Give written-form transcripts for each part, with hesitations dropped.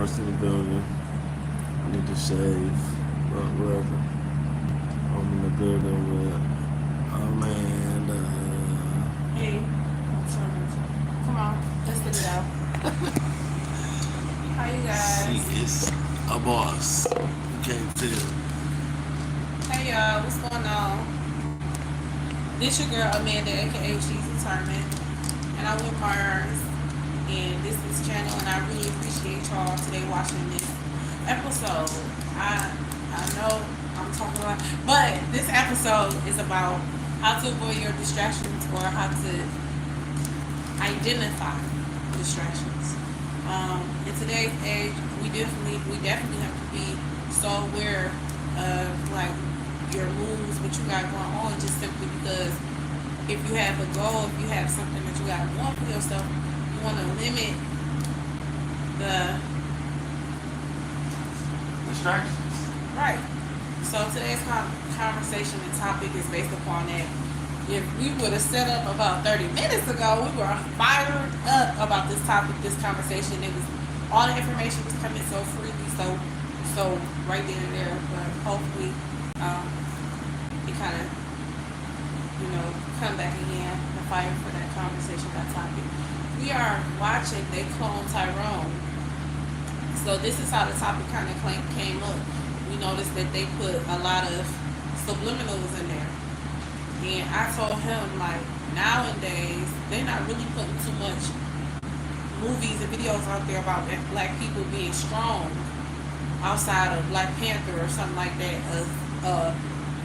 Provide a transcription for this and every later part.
First in the building. I need to shave. But whatever. I'm in the building with Amanda. Hey, come on, let's get it out. How you She guys? is a boss. You can't tell. Hey y'all, what's going on? This your girl Amanda, aka Shesdetermined, and I'm with Mars, and this is channel, and I really appreciate y'all today watching this episode. I know I'm talking about, but this episode is about how to avoid your distractions or how to identify distractions. In today's age, we definitely have to be so aware of like your moves, what you got going on, just simply because if you have a goal, if you have something that you got going for yourself, you want to limit the Distractions. right. So today's conversation and topic is based upon that. If we would have set up about 30 minutes ago, we were fired up about this topic, this conversation. It was all the information was coming so freely, so right then and there. But hopefully, um, it kind of come back again and fire for that conversation, that topic. We are watching They Clone Tyrone. So this is how the topic kind of came up. We noticed that they put a lot of subliminals in there. And I told him, like, nowadays, they're not really putting too much movies and videos out there about black people being strong outside of Black Panther or something like that,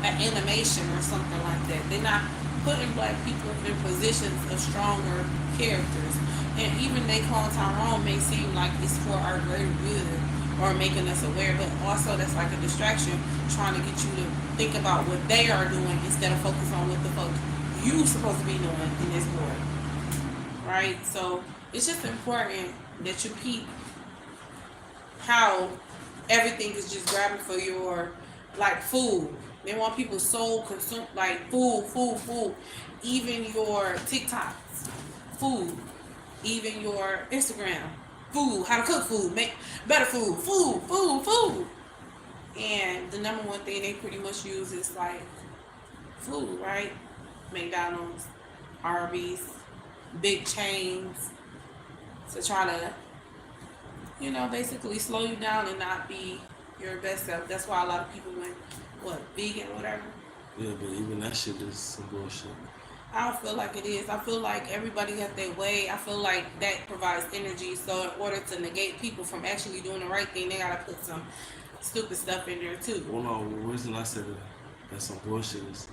an animation or something like that. They're not putting black people in positions of stronger characters. And even they call Tyrone may seem like it's for our greater good or making us aware, but also that's like a distraction trying to get you to think about what they are doing instead of focus on what the fuck you supposed to be doing in this world. Right? So it's just important that you peep how everything is just grabbing for your like food. They want people so consumed like food. Even your TikToks, food. Even your Instagram, food. How to cook food, make better food. And the number one thing they pretty much use is like food, right? McDonald's, Arby's, big chains to try to basically slow you down and not be your best self. That's why a lot of people went, vegan or whatever. Yeah, but even that shit is some bullshit. I don't feel like it is. I feel like everybody has their way. I feel like that provides energy. So in order to negate people from actually doing the right thing, they gotta put some stupid stuff in there too. Well, no, the reason I said that's some bullshit is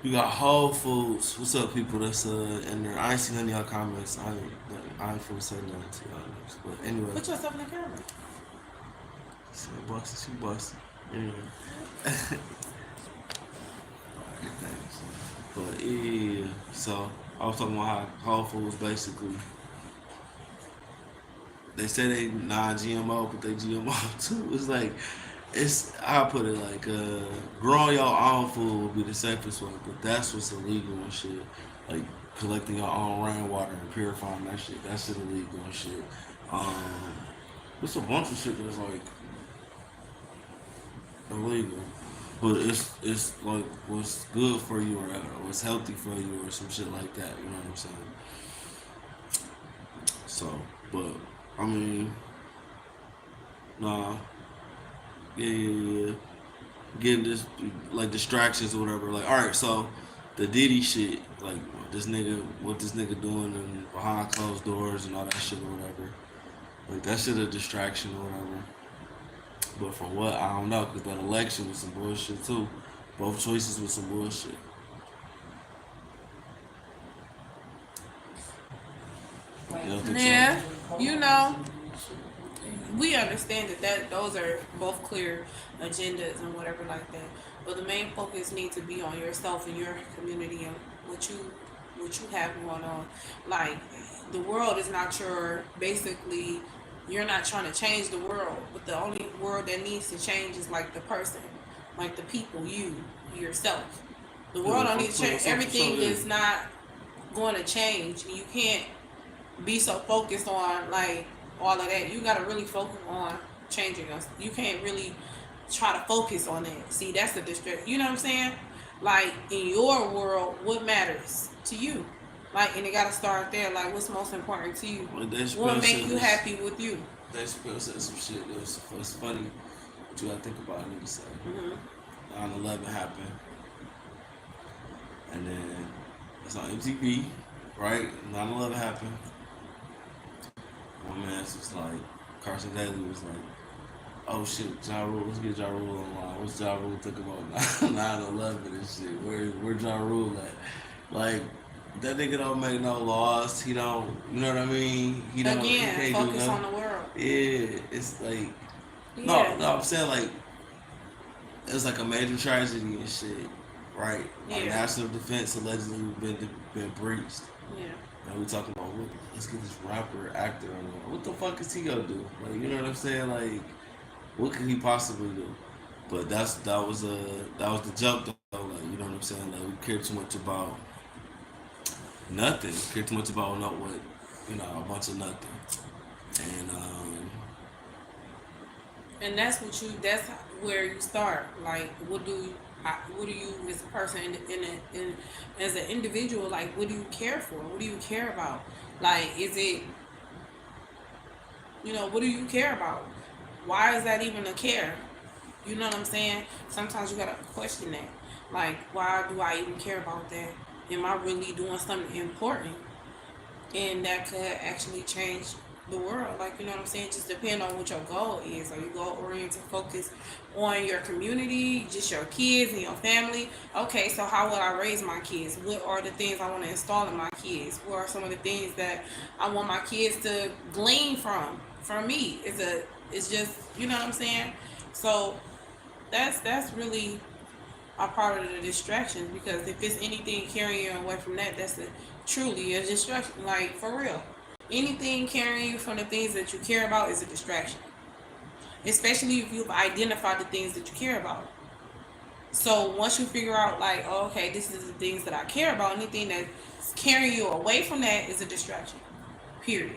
you got Whole Foods. What's up, people? That's in there. I ain't seen any of y'all comments. I ain't finna say nothing to y'all next. But anyway, Put yourself in the camera. she busted. She busted. Anyway. Thanks. But yeah, so I was talking about how Whole Foods basically they say they non-GMO, but they GMO too. It's like I put it like growing your own food would be the safest way, but that's what's illegal and shit. Like collecting your own rainwater and purifying that shit. That shit illegal and shit. Um, there's a bunch of shit that's like illegal. But it's like what's good for you or what's healthy for you or some shit like that. You know what I'm saying? So, but I mean, nah, yeah. Getting this like distractions or whatever. Like, all right, so the Diddy shit, like what this nigga doing and behind closed doors and all that shit or whatever. Like that shit a distraction or whatever. But for what, I don't know, because that election was some bullshit too. Both choices was some bullshit. You don't think Yeah, you know, we understand that those are both clear agendas and whatever like that. But the main focus needs to be on yourself and your community and what you have going on. Like the world is not your basically you're not trying to change the world, but the only world that needs to change is like the person, like the people, you yourself. The so? world Yeah, don't need to change. Everything yeah. is not going to change. You can't be so focused on like all of that. You got to really focus on changing us. You can't really try to focus on that. See, that's the distract. You know what I'm saying? Like in your world, what matters to you? Like, and it got to start there. Like, what's most important to you? Well, Dave What Chappelle make said you this. happy with you? Dave Chappelle said some shit that was funny. What you gotta think about, nigga say. Hmm. 9/11 happened, and then it's on MTV, right? 9/11 happened. One man was like, Carson Daly was like, oh shit, Ja Rule, let's get Ja Rule online. What's Ja Rule think about 9/11 and shit? Where Ja Rule at? Like, that nigga don't make no laws. He don't, you know what I mean? He Again, can't do focus nothing. on the world. Yeah, it's like, Yeah, no, I'm saying like, it's like a major tragedy and shit, right? Our yeah, national defense allegedly been breached. yeah. And we talking about, let's get this rapper, actor on there. What the fuck is he gonna do? Like, you know what I'm saying? Like, what could he possibly do? But that was the joke though. Like, you know what I'm saying? Like, we care too much about nothing. We care too much about not what, a bunch of nothing. And And that's what you. That's where you start. Like, what do you as a person in as an individual? Like, what do you care for? What do you care about? Like, is it what do you care about? Why is that even a care? You know what I'm saying? Sometimes you gotta question that. Like, why do I even care about that? Am I really doing something important? And that could actually change the world. Like, you know what I'm saying? Just depend on what your goal is. Are you goal oriented, focus on your community, just your kids and your family? Okay, so how will I raise my kids? What are the things I want to install in my kids? What are some of the things that I want my kids to glean from me? It's just, you know what I'm saying? So that's really are part of the distractions, because if it's anything carrying you away from that, that's truly a distraction. Like, for real, anything carrying you from the things that you care about is a distraction, especially if you've identified the things that you care about. So once you figure out, like, oh, okay, this is the things that I care about, anything that's carrying you away from that is a distraction, period.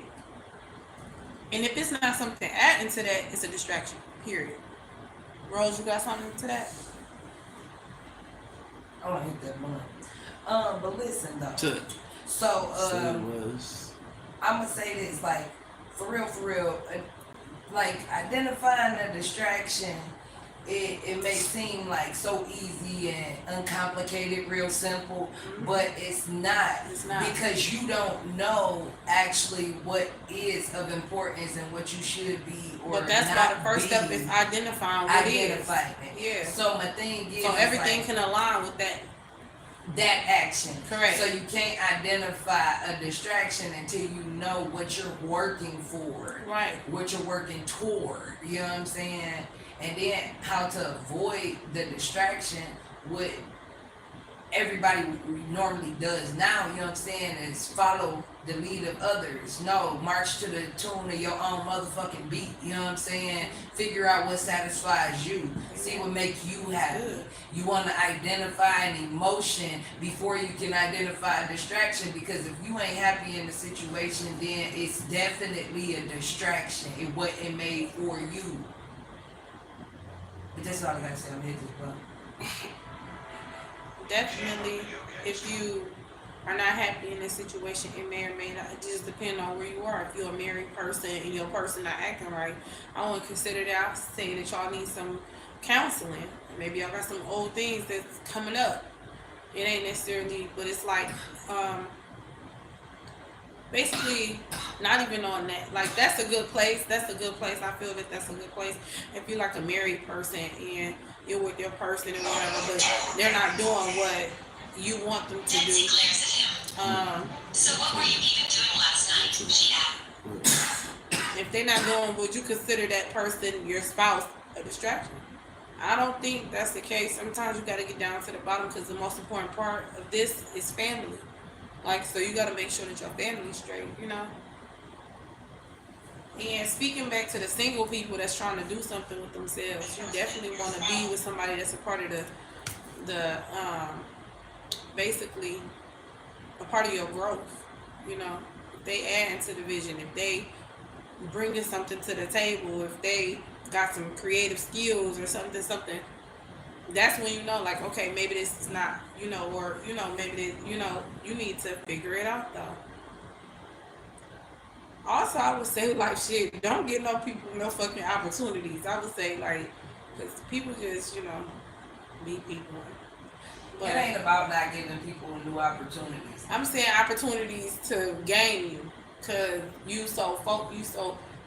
And if it's not something adding to that, it's a distraction, period. Rose, you got something to that? I don't hit that blunt. But listen though. to So say it was I'm gonna say this, like, for real, like identifying a distraction. It may seem like so easy and uncomplicated, real simple, Mm-hmm. but it's not, It's not. because you don't know actually what is of importance and what you should be or But that's why not the first be step is identifying what identifying is. it. Yeah. So my thing is, So everything like, can align with that. that action. Correct. So you can't identify a distraction until you know what you're working for, Right. what you're working toward. You know what I'm saying? And then how to avoid the distraction. What everybody normally does now, you know what I'm saying, is follow the lead of others. No, march to the tune of your own motherfucking beat. You know what I'm saying? Figure out what satisfies you. See what makes you happy. Good. You want to identify an emotion before you can identify a distraction, because if you ain't happy in the situation, then it's definitely a distraction. It wasn't made for you. But that's all I gotta say. I'm here this blunt. Definitely, if you are not happy in this situation, it may or may not. It just depend on where you are. If you're a married person and your person not acting right, I wouldn't consider that. I say that y'all need some counseling. Maybe y'all got some old things that's coming up. It ain't necessarily, but it's like, basically, not even on that. Like, that's a good place. That's a good place. I feel that that's a good place. If you're like a married person and you're with your person and whatever, but they're not doing what you want them to do. So what were you even doing last night? She asked. If they're not doing, would you consider that person, your spouse, a distraction? I don't think that's the case. Sometimes you got to get down to the bottom, because the most important part of this is family. Like, so you got to make sure that your family's straight. And speaking back to the single people that's trying to do something with themselves, you definitely want to be with somebody that's a part of the basically a part of your growth. If they add into the vision, if they bringing something to the table, if they got some creative skills or something, that's when you know, like, okay, maybe this is not, or maybe you need to figure it out though. Also, I would say like shit, don't get no people no fucking opportunities. I would say like, because people just be people. It ain't about not giving people new opportunities. I'm saying opportunities to gain you, cause you so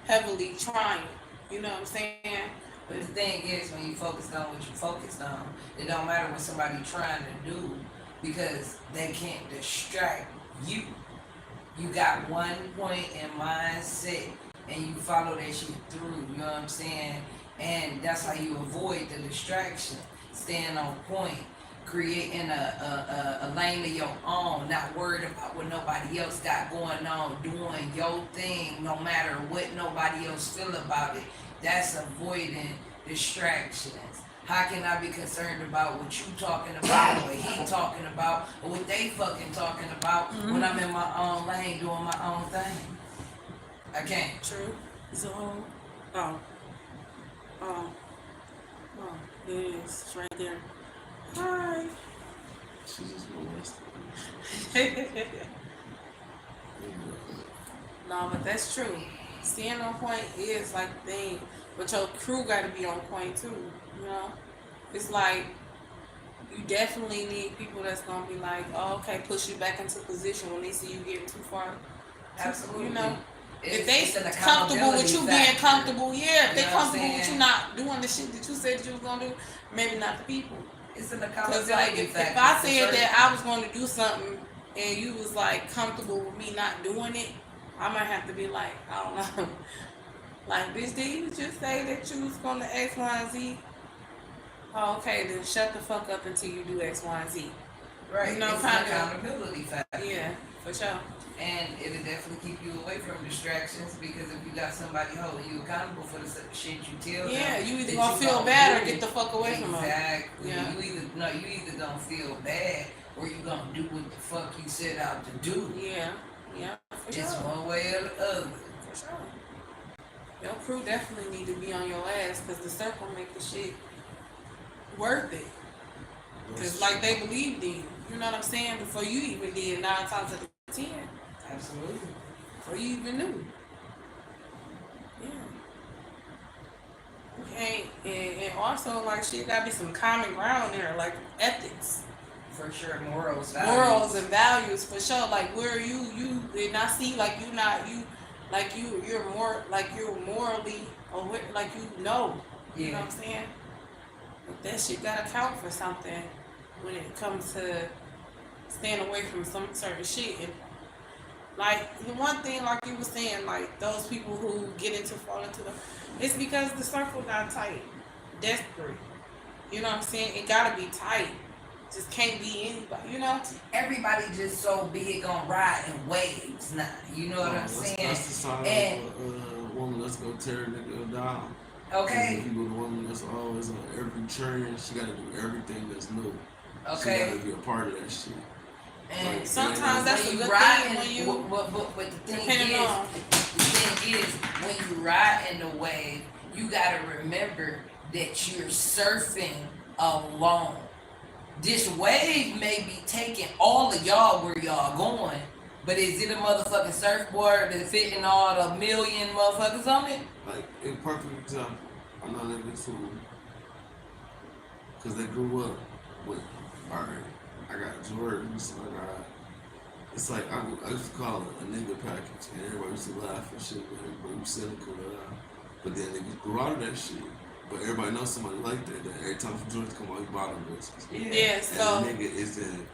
heavily trying. You know what I'm saying? But the thing is, when you focus on what you focused on, it don't matter what somebody trying to do because they can't distract you. You got one point in mindset and you follow that shit through. You know what I'm saying? And that's how you avoid the distraction. Staying on point, creating a lane of your own, not worried about what nobody else got going on, doing your thing, no matter what nobody else feel about it. That's avoiding distractions. How can I be concerned about what you talking about, what he talking about, or what they fucking talking about when I'm in my own lane doing my own thing? I can't. True. So, oh, it is. It's right there. Hi. She just molested No, but that's true. Staying on point is like the thing, but your crew got to be on point too. It's like you definitely need people that's gonna be like, oh, okay, push you back into position when they see you getting too far. Absolutely. If they comfortable with you being comfortable, if they comfortable with you not doing the shit that you said that you was gonna do, maybe not the people. It's an Because accountability like if factor. I said that I was going to do something and you was like comfortable with me not doing it, I might have to be like, I don't know. Like, bitch, did you just say that you was going to X, Y, and Z? Oh, okay, then shut the fuck up until you do X, Y, and Z. Right. It's an accountability factor. Yeah, for sure. And it'll definitely keep you away from distractions because if you got somebody holding you accountable for the shit you tell them, You either gonna feel bad or get the fuck away from them. Exactly. Yeah. You either gonna feel bad or you gonna do what the fuck you set out to do. Yeah, for It's sure. one way or the other. For sure. Your crew definitely need to be on your ass because the circle make the shit worth it. Because like they believed in you. You know what I'm saying? Before you even did 9 times out of 10. Absolutely. Before you even knew. Yeah. Okay. And also like shit gotta be some common ground there, like ethics. For sure, morals And values for sure. Like where you did not see like you're more like you're morally aware, like you know. Yeah. You know what I'm saying? But that shit gotta count for something when it comes to staying away from some certain shit. And like the one thing, like you were saying, like those people who fall into it's because the circle got tight, desperate. You know what I'm saying? It gotta be tight. Just can't be anybody. Everybody just so big on riding waves now. You know what I'm saying? That's the sign of a woman that's gonna tear a nigga down. Okay. If you were the woman that's always on every trend, she gotta do everything that's new. Okay. She gotta be a part of that shit. And like, sometimes that's a good thing when you. But the thing is, when you ride in the wave, you gotta remember that you're surfing alone. This wave may be taking all of y'all where y'all going, but is it a motherfucking surfboard that's fitting all the million motherfuckers on it? Like, a perfect example, I know niggas who, because they grew up with, alright, I got Jordans, it's like, I used to call it a nigga package, and everybody used to laugh and shit, but it was cynical, but then niggas grew out of that shit. But everybody knows somebody like that every time some Jordans come out, he bought them bitches. Yeah, so. And the nigga is in,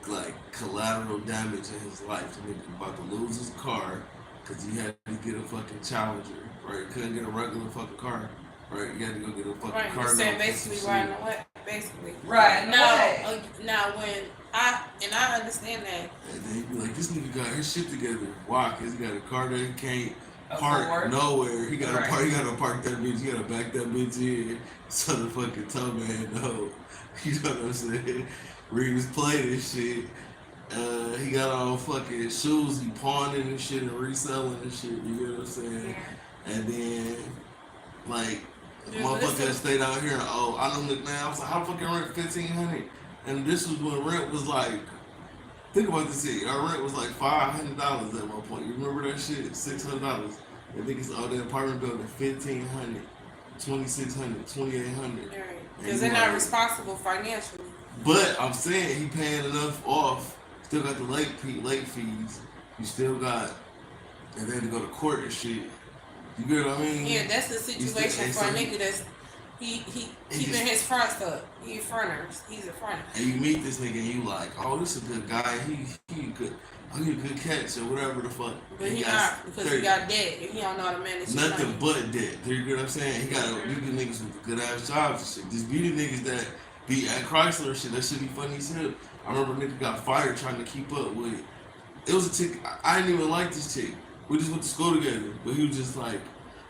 like, collateral damage in his life. The nigga about to lose his car because he had to get a fucking Challenger, right? He couldn't get a regular fucking car, right? You had to go get a fucking car. Right, you're saying basically riding away, basically. Right, now when I understand that. And then he be like, this nigga got his shit together. Why? Because he got a car that he can't park nowhere. He gotta park. He gotta park that bitch. He gotta back that bitch in so the fucking toe man know. You know what I'm saying? Read his play this shit. He got on fucking shoes. He pawning and shit and reselling and shit. You get what I'm saying? And then like motherfucker that stayed out here. Oh, I don't look now. I was like, how the fuck you rent $1,500? And this was when rent was like. Think about this shit. Our rent was like $500 at one point. You remember that shit? $600. I think it's all the apartment building. $1,500, $2,600, $2,800. Right. Because they're not responsible financially. But I'm saying he paying enough off. Still got the late fees. You still got, and then to go to court and shit. You get what I mean? Yeah, that's the situation for a nigga that's he keeping his fronts up. He's a fronter. And you meet this nigga and you like, oh, this is a good guy. He good. Oh, he a good catch or whatever the fuck. But he not because he got debt and he don't know how to manage. Nothing but debt. You get what I'm saying? He got you get niggas with good ass jobs and shit. These beauty niggas that be at Chrysler and shit. That shit be funny as hell. I remember a nigga got fired trying to keep up with it. It was a chick. I didn't even like this chick. We just went to school together, but he was just like.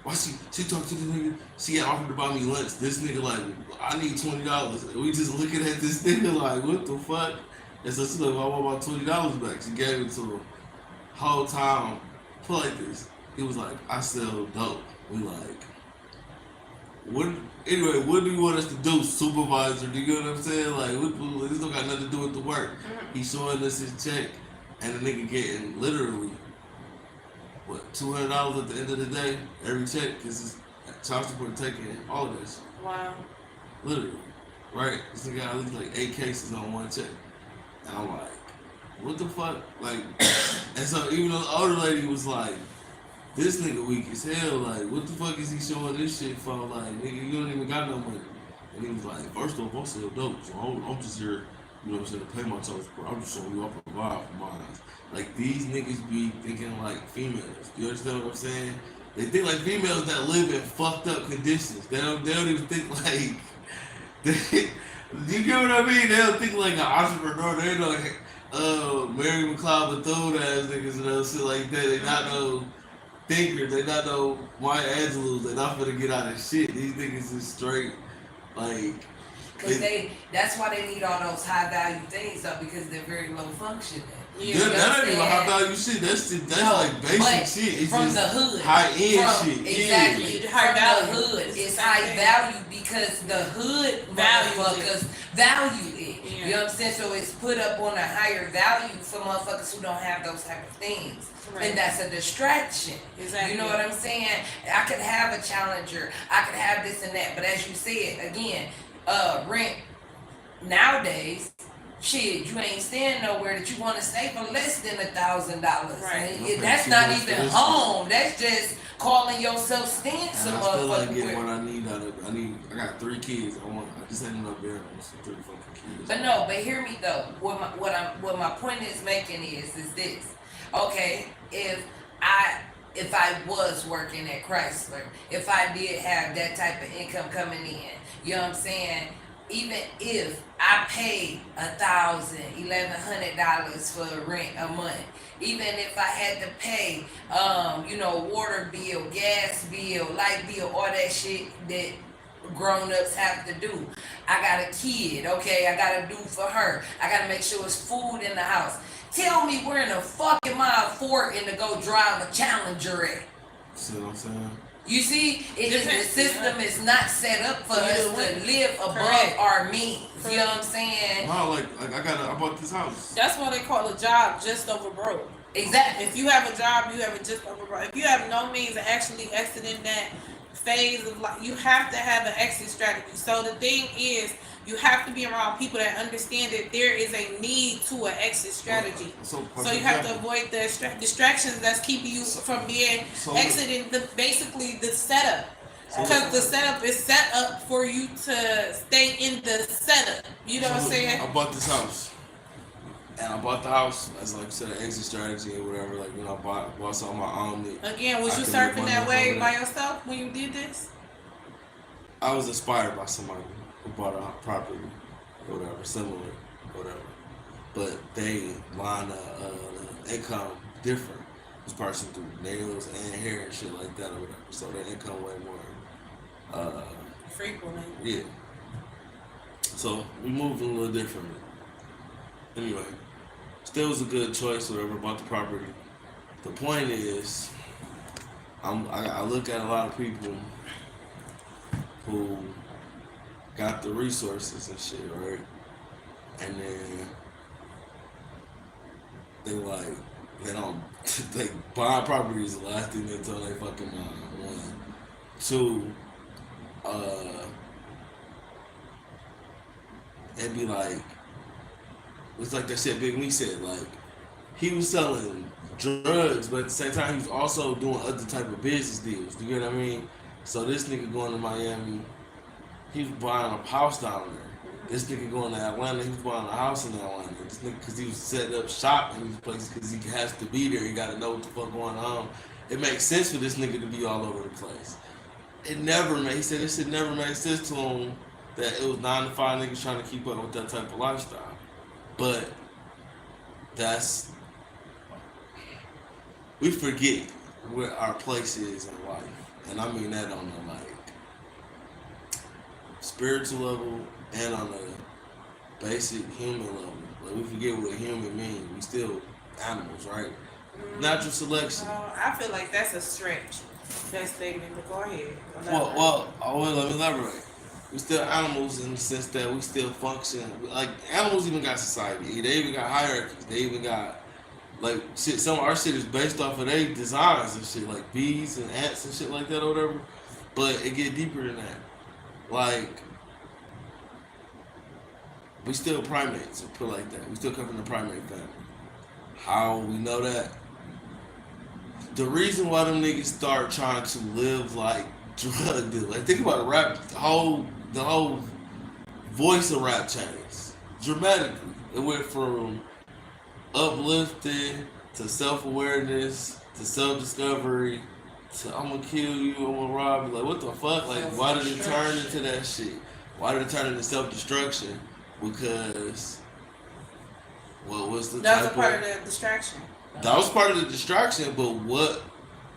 Why she talked to the nigga? She had offered to buy me lunch. This nigga like, I need $20. We just looking at this nigga like, what the fuck? And so she's like, well, I want my $20 back. She gave it to him. Whole time, put like this. He was like, I sell dope. We like, what? Anyway, what do you want us to do, supervisor? Do you get what I'm saying? Like, this don't got nothing to do with the work. He showing us his check, and the nigga getting literally. What, $200 at the end of the day, every check, because his child support taking all of this. Wow. Literally. Right? This nigga got at least like 8 cases on one check. And I'm like, what the fuck? Like, and so even though the older lady was like, this nigga weak as hell, like, what the fuck is he showing this shit for? Like, nigga, you don't even got no money. And he was like, first off, I sell dope, so I'm just here, you know what I'm saying, to pay my child support. I'm just showing you I provide for my house. Like, these niggas be thinking like females. You understand what I'm saying? They think like females that live in fucked up conditions. They don't even think like, you get what I mean? They don't think like an entrepreneur. They like, Mary McLeod Bethune ass niggas and other shit like that. They not no thinkers. They not no Maya Angelou's. They not finna get out of shit. These niggas is straight, like. Cause that's why they need all those high value things up because they're very low functioning. Yeah, that ain't even high value shit. That's like basic shit. It's from just the hood, high end shit. Exactly. Yeah. High value. The hood is high value because the hood motherfuckers value it. Yeah. You know what I'm saying? So it's put up on a higher value for motherfuckers who don't have those type of things. Right. And that's a distraction. Exactly. You know what I'm saying? I could have a Challenger. I could have this and that. But as you said, again, rent nowadays, shit, you ain't staying nowhere that you want to stay for less than $1,000. Right. That's not even home. That's just calling yourself staying some motherfucking. I feel like getting what I need. I got 3 kids. I just ain't enough there with some 3 fucking kids. But hear me though. What my point is making is this. Okay, if I was working at Chrysler, if I did have that type of income coming in, you know what I'm saying? Even if I paid $1,000, $1,100 for rent a month, even if I had to pay, water bill, gas bill, light bill, all that shit that grown-ups have to do. I got a kid, okay? I gotta do for her. I gotta make sure it's food in the house. Tell me where in the fuck am I affording to go drive a Challenger at? See what I'm saying? You see, the system is not set up for us to live above our means. You know what I'm saying? No, I bought this house. That's what they call a job just over broke. Exactly. If you have a job, you have it just over broke. If you have no means of actually exiting that phase of life, you have to have an exit strategy. So the thing is, you have to be around people that understand that there is a need to an exit strategy. So you have to avoid the distractions that's keeping you from being exiting basically the setup. Because the setup is set up for you to stay in the setup. You know what I'm saying? I bought this house. And I bought the house as like you said, an exit strategy or whatever. Like, I bought something on my own. Again, was you surfing that way by yourself when you did this? I was inspired by somebody who bought a property or whatever, similar, whatever. But they line the income different. This person do nails and hair and shit like that or whatever. So their income way more frequently. Yeah. So we moved a little differently. Anyway, Still was a good choice, whatever, bought the property. The point is, I look at a lot of people who got the resources and shit, right? And then they like, they don't, they buying property is the last thing they tell they fucking mind. One. Two, it'd be like, it's like that shit Big Me said, like, he was selling drugs, but at the same time, he was also doing other type of business deals. You get what I mean? So this nigga going to Miami, he was buying a house down there. This nigga going to Atlanta, he was buying a house in Atlanta. This nigga, because he was setting up shop in these places, because he has to be there. He got to know what the fuck going on. It makes sense for this nigga to be all over the place. It never made, he said this shit never made sense to him that it was 9 to 5 niggas trying to keep up with that type of lifestyle. But that's, we forget where our place is in life. And I mean that on the like spiritual level and on the basic human level. Like we forget what human means. We still animals, right? Natural selection. I feel like that's a stretch. That statement, but go ahead. Let me elaborate. We still animals in the sense that we still function. Like animals even got society. They even got hierarchies. They even got like shit. Some of our shit is based off of their designs and shit, like bees and ants and shit like that or whatever. But it get deeper than that. Like we still primates, put it like that. We still come from the primate family. How we know that? The reason why them niggas start trying to live like drug dealers. Like think about the rap, the whole voice of rap changed dramatically. It went from uplifting to self-awareness to self-discovery to I'm gonna kill you, I'm gonna rob you. Like what the fuck? Like why did it turn into that shit? Why did it turn into self-destruction? Because what was the that was a part of the distraction. That was part of the distraction, but what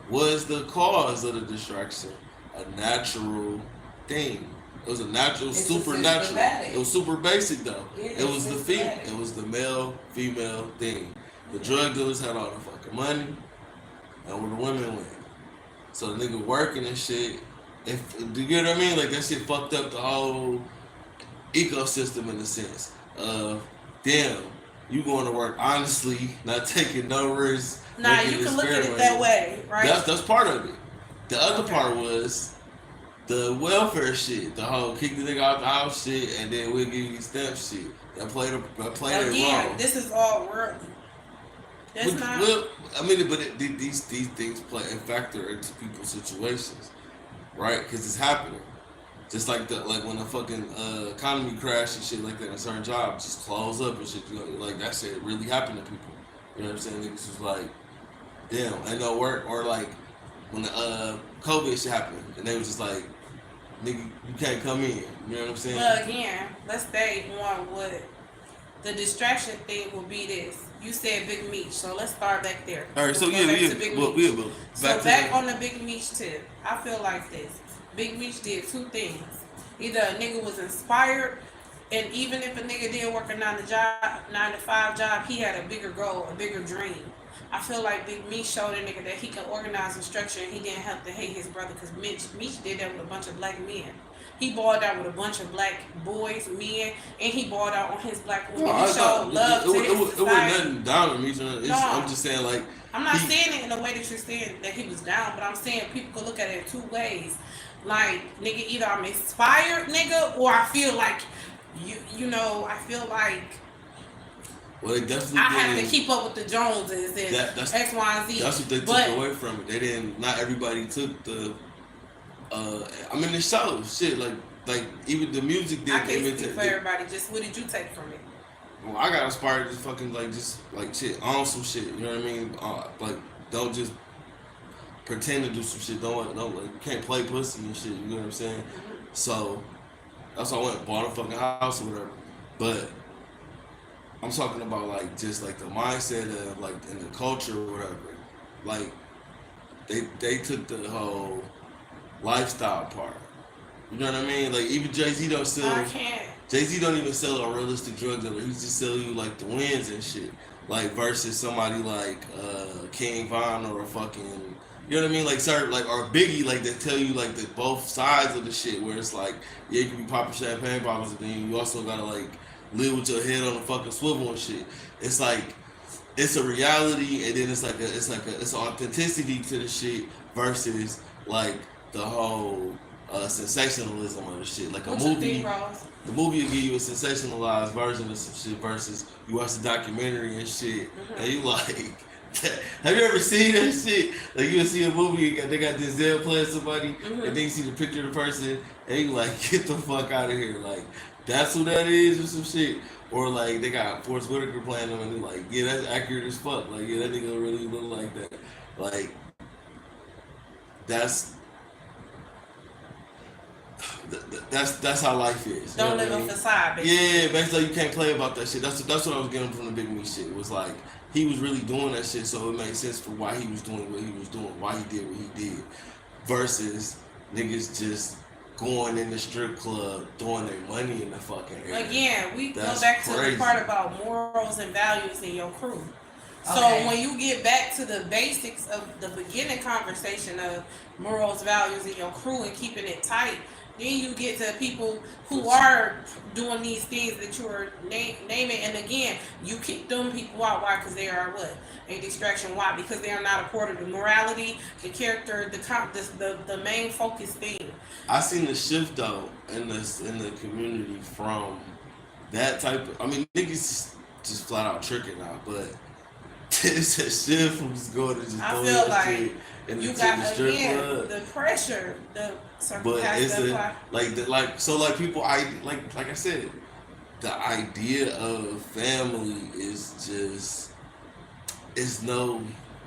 was the cause of the distraction? A natural thing. It was a natural, supernatural. It was super basic though. It was the female. It was the male female thing. The drug dealers had all the fucking money, and where the women went. So the nigga working and shit. If do you get what I mean? Like that shit fucked up the whole ecosystem in a sense. Damn, you going to work honestly, not taking no risks. Nah, you can look at it that way, right? That's part of it. The other part was the welfare shit, the whole kick the nigga out the house shit, and then we'll give you step shit. That played a role. This is all worldly. That's not. Well, I mean, but these things play a factor into people's situations, right? Because it's happening. Just like when the fucking economy crashed and shit like that, and certain jobs just close up and shit. You know, like that shit really happened to people. You know what I'm saying? Niggas was like, damn, ain't no work. Or like when the COVID shit happened, and they was just like, nigga, you can't come in. You know what I'm saying? Well, again, let's stay on what the distraction thing will be. This you said Big Meech, so let's start back there. All right, so back on the Big Meech tip. I feel like this. Big Meech did two things. Either a nigga was inspired, and even if a nigga didn't work a 9 to 5 job, he had a bigger goal, a bigger dream. I feel like Big Meech showed a nigga that he could organize and structure, and he didn't have to hate his brother, because Meech did that with a bunch of black men. He balled out with a bunch of black boys, men, and he balled out on his black women. He showed love to his society. It was nothing down on Meech. I'm just saying, like, I'm not saying it in the way that you're saying that he was down, but I'm saying people could look at it in two ways. Like, nigga, either I'm inspired, nigga, or I feel like, you know, I feel like well, they definitely I have to keep up with the Joneses and X, Y, and Z. That's what they took away from it. They didn't, not everybody took the, I mean, it shows, shit, like even the music didn't imitate. I can't speak for everybody, just what did you take from it? Well, I got inspired to fucking, shit, on some shit, you know what I mean? Like, don't just pretend to do some shit. Don't like you can't play pussy and shit. You know what I'm saying? So that's why I went and bought a fucking house or whatever. But I'm talking about like just like the mindset of like in the culture or whatever. Like they took the whole lifestyle part. You know what I mean? Like even Jay-Z don't still. I can't. Jay-Z don't even sell a realistic drug dealer. He just sell you like the wins and shit. Like versus somebody like King Von or a fucking, you know what I mean? Like certain like or Biggie, like they tell you like the both sides of the shit where it's like, yeah, you can be popping champagne bottles, but then you also gotta like live with your head on the fucking swivel and shit. It's like it's a reality, and then it's an authenticity to the shit versus like the whole sensationalism of the shit. Like a What you movie, think, Rose? the movie will give you a sensationalized version of some shit versus you watch the documentary and shit, and you like. Have you ever seen that shit? Like you see a movie, they got Denzel playing somebody, and then you see the picture of the person, and you like, get the fuck out of here. Like that's who that is, or some shit. Or like they got Forrest Whitaker playing them, and they're like, yeah, that's accurate as fuck. Like yeah, that nigga really look like that. Like that's that's how life is. Don't live a facade, basically. Yeah, basically you can't play about that shit. That's what I was getting from the Big Me shit. It was like he was really doing that shit, so it made sense for why he was doing what he was doing, why he did what he did, versus niggas just going in the strip club, throwing their money in the fucking air. Again, we That's go back to crazy. the part about morals and values in your crew. So Okay. when you get back to the basics of the beginning conversation of morals, values in your crew and keeping it tight, then you get to people who are doing these things that you are naming. And again, you kick them people out. Why? Because they are what? A distraction. Why? Because they are not a part of the morality, the character, the main focus thing. I seen the shift though in the community from that type of. I mean, niggas just flat out tricking now, but it's a shift from just going to just I throwing feel that like shit in You the got strip again club. the pressure, the But it's circumstance. like people. Like I said, the idea of family is just it's no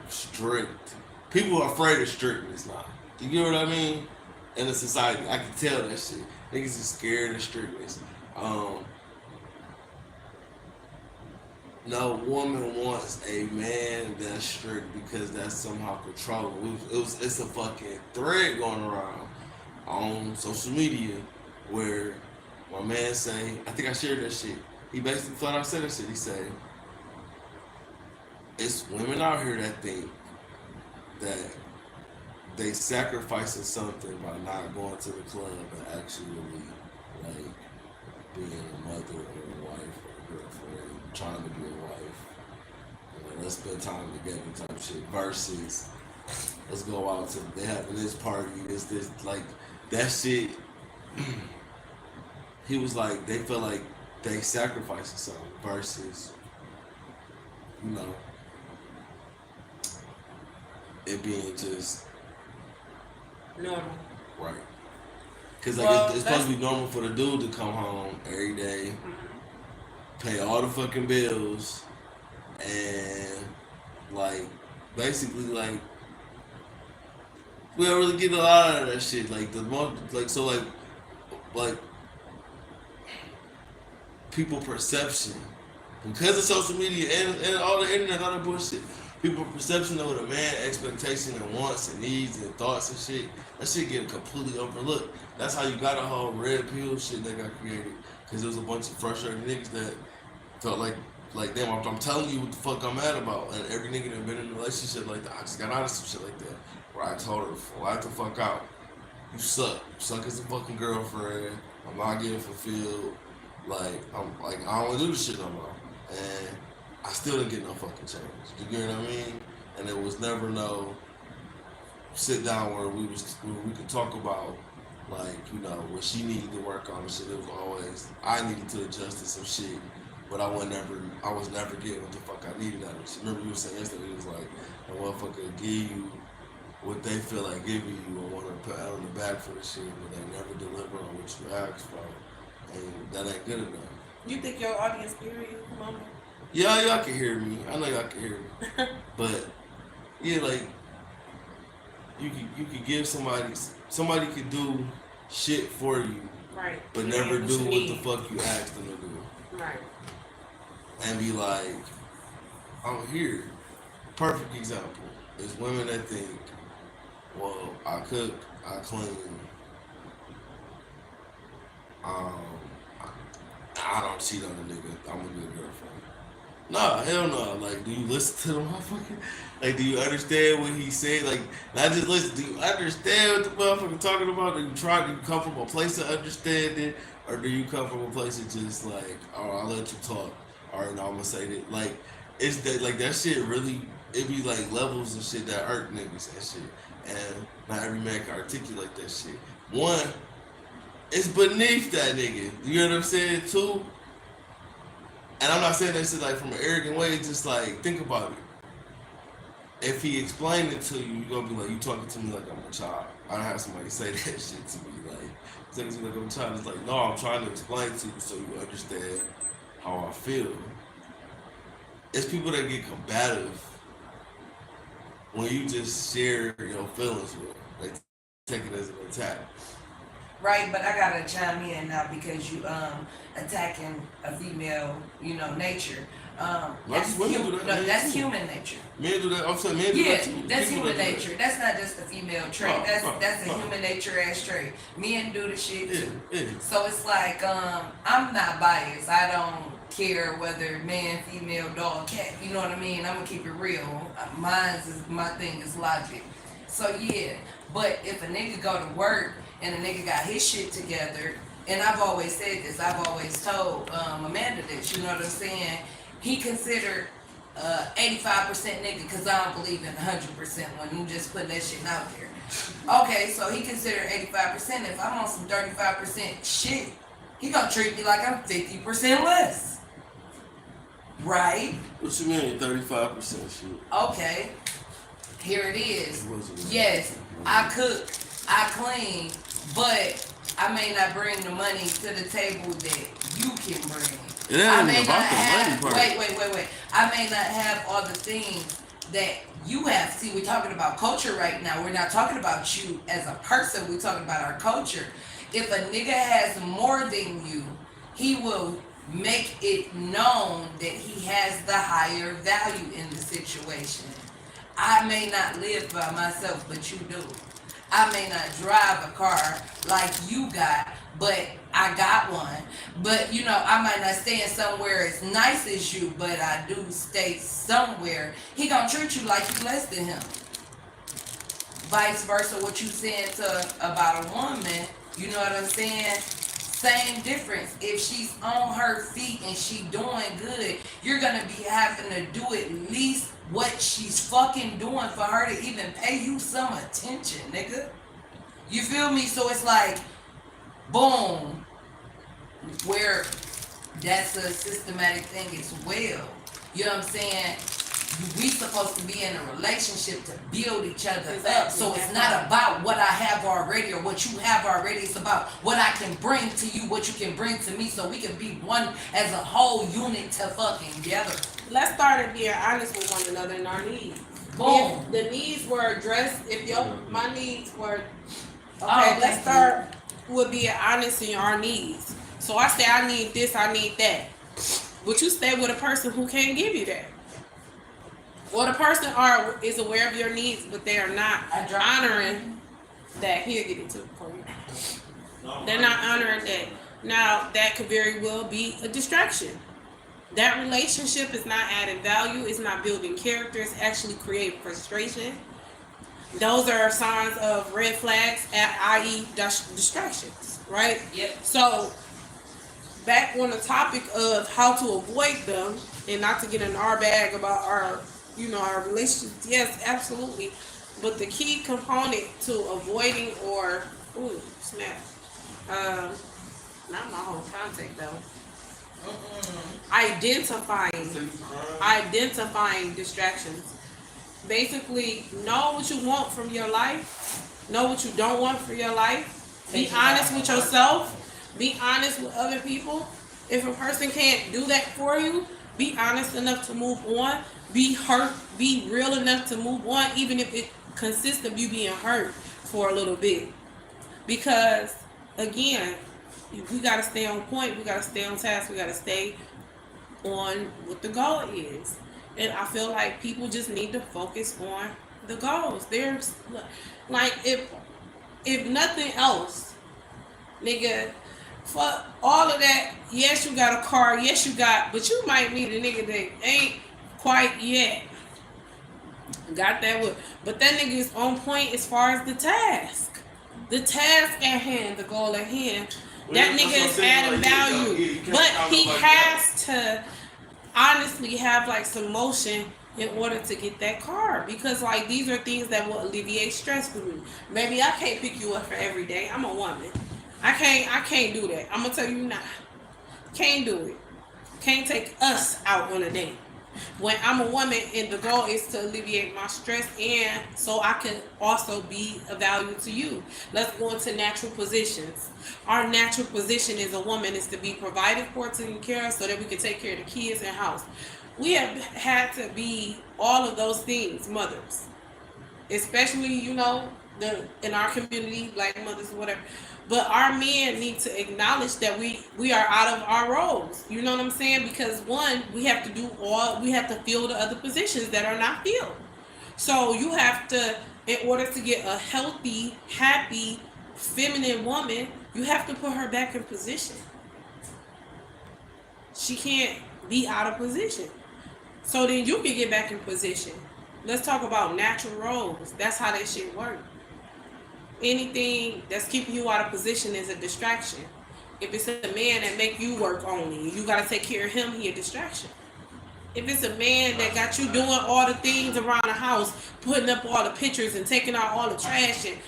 strict. People are afraid of strictness now. You get what I mean? In the society, I can tell that shit. Niggas is scared of strictness. No woman wants a man that's strict because that's somehow controlling. It's a fucking thread going around on social media where my man say, I think I shared that shit. He basically thought I said that shit. He said, it's women out here that think that they sacrificing something by not going to the club and actually like being a mother or a wife or a girlfriend, trying to be a wife. You know, let's spend time together type shit versus let's go out to they having this party, this like that shit. He was like they feel like they sacrificing something versus you know it being just Normal. right. Cause like Well, it's supposed to be normal for the dude to come home every day, pay all the fucking bills, and like basically like we don't really get a lot out of that shit. Like the most like so like people perception because of social media and all the internet, all that bullshit. People perception of what a man expectation and wants and needs and thoughts and shit. That shit getting completely overlooked. That's how you got a whole red pill shit that got created. Cause there was a bunch of frustrated niggas that felt like damn, I'm telling you what the fuck I'm mad about. And every nigga that been in a relationship like that, I just got out of some shit like that. Where I told her, flat the fuck out. You suck. You suck as a fucking girlfriend. I'm not getting fulfilled. Like I don't wanna do this shit no more. And I still didn't get no fucking change. You get what I mean? And there was never no sit down where we could talk about like, you know, what she needed to work on and shit. It was always I needed to adjust to some shit, but I was never getting what the fuck I needed out of it. Remember you were saying yesterday, it was like a motherfucker give you what they feel like giving you or want to put out on the back for the shit, but they never deliver on what you asked for. And that ain't good enough. You think your audience hear you, Mama? Yeah, y'all can hear me. I know y'all can hear me. But yeah, like you could give somebody could do shit for you, Right. but Yeah, never do you what need. the fuck you asked them to do. Right. And be like, I'm here. Perfect example is women that think, well, I cook, I clean, don't cheat on a nigga. I'm a good girlfriend. No, hell no. Like, do you listen to the motherfucker? Like, do you understand what he said? Like, not just listen. Do you understand what the motherfucker talking about? Do you come from a place of understanding, or do you come from a place of just like, oh, I'll let you talk. All right, now I'm gonna say that. Like, it's that like that shit really. It be like levels and shit that irk niggas and shit, and not every man can articulate that shit. One, it's beneath that nigga. You know what I'm saying? Two, and I'm not saying that shit like from an arrogant way. Just like think about it. If he explained it to you, you gonna be like, you talking to me like I'm a child. I don't have somebody say that shit to me like, saying to me like I'm a child. It's like, no, I'm trying to explain to you so you understand how I feel. It's people that get combative when you just share your feelings with them. They take it as an attack. Right, but I gotta chime in now because you attacking a female, nature. That's human nature. Men do that. I'm saying men do Yeah, that too. that's People human that do nature. That's not just a female trait. That's a human nature ass trait. Men do the shit Yeah, too. yeah. So it's like I'm not biased. I don't care whether man, female, dog, cat. You know what I mean? I'm gonna keep it real. My thing is logic. So yeah, but if a nigga go to work and a nigga got his shit together, and I've always said this, I've always told Amanda this, you know what I'm saying? He considered 85% nigga because I don't believe in 100% when you just putting that shit out there. Okay, so he considered 85%. If I'm on some 35% shit, he gonna treat me like I'm 50% less. Right? What you mean 35% shit? Okay, here it is. Yes, I cook, I clean, but I may not bring the money to the table that you can bring. It ain't even about the money part. Wait. I may not have all the things that you have. See, we're talking about culture right now. We're not talking about you as a person. We're talking about our culture. If a nigga has more than you, he will make it known that he has the higher value in the situation. I may not live by myself, but you do. I may not drive a car like you got, but I got one. But I might not stay in somewhere as nice as you, but I do stay somewhere. He gonna treat you like you less than him. Vice versa, what you saying about a woman, you know what I'm saying? Same difference. If she's on her feet and she doing good, you're gonna be having to do at least what she's fucking doing for her to even pay you some attention, nigga. You feel me? So it's like, boom, where that's a systematic thing as well. You know what I'm saying? We supposed to be in a relationship to build each other up. So it's not about what I have already or what you have already. It's about what I can bring to you, what you can bring to me, so we can be one as a whole unit to fucking together. Let's start at being honest with one another in our needs. Boom. If the needs were addressed, my needs were okay, let's start with being honest in our needs. So I say I need this, I need that. But you stay with a person who can't give you that. Or the person is aware of your needs, but they are not honoring that. He'll get it to for you. They're not honoring that. Now, that could very well be a distraction. That relationship is not adding value. It's not building character. It's actually creating frustration. Those are signs of red flags, i.e. distractions, right? Yep. So, back on the topic of how to avoid them and not to get in our bag about our relationships. Yes, absolutely. But the key component to avoiding not my whole contact though. Identifying distractions. Basically, know what you want from your life. Know what you don't want for your life. Be honest with yourself. Be honest with other people. If a person can't do that for you, be honest enough to move on. Be hurt. Be real enough to move on, even if it consists of you being hurt for a little bit. Because, again, we got to stay on point. We got to stay on task. We got to stay on what the goal is. And I feel like people just need to focus on the goals. There's, like, if nothing else, nigga, For all of that, yes, you got a car, yes, but you might need a nigga that ain't quite yet got that with, but that nigga is on point as far as the task at hand, the goal at hand. That nigga is adding value, but he has to honestly have like some motion in order to get that car, because like these are things that will alleviate stress for me. Maybe I can't pick you up for every day. I'm a woman. I can't do that. I'm gonna tell you now. Can't do it. Can't take us out on a date. When I'm a woman and the goal is to alleviate my stress and so I can also be of value to you. Let's go into natural positions. Our natural position as a woman is to be provided for, taken care of, so that we can take care of the kids and house. We have had to be all of those things, mothers, especially in our community, black mothers, whatever. But our men need to acknowledge that we are out of our roles. You know what I'm saying? Because one, we have to fill the other positions that are not filled. So you have to, in order to get a healthy, happy, feminine woman, you have to put her back in position. She can't be out of position. So then you can get back in position. Let's talk about natural roles. That's how that shit works. Anything that's keeping you out of position is a distraction. If it's a man that make you work only, you gotta take care of him, he a distraction. If it's a man that got you doing all the things around the house, putting up all the pictures and taking out all the trash and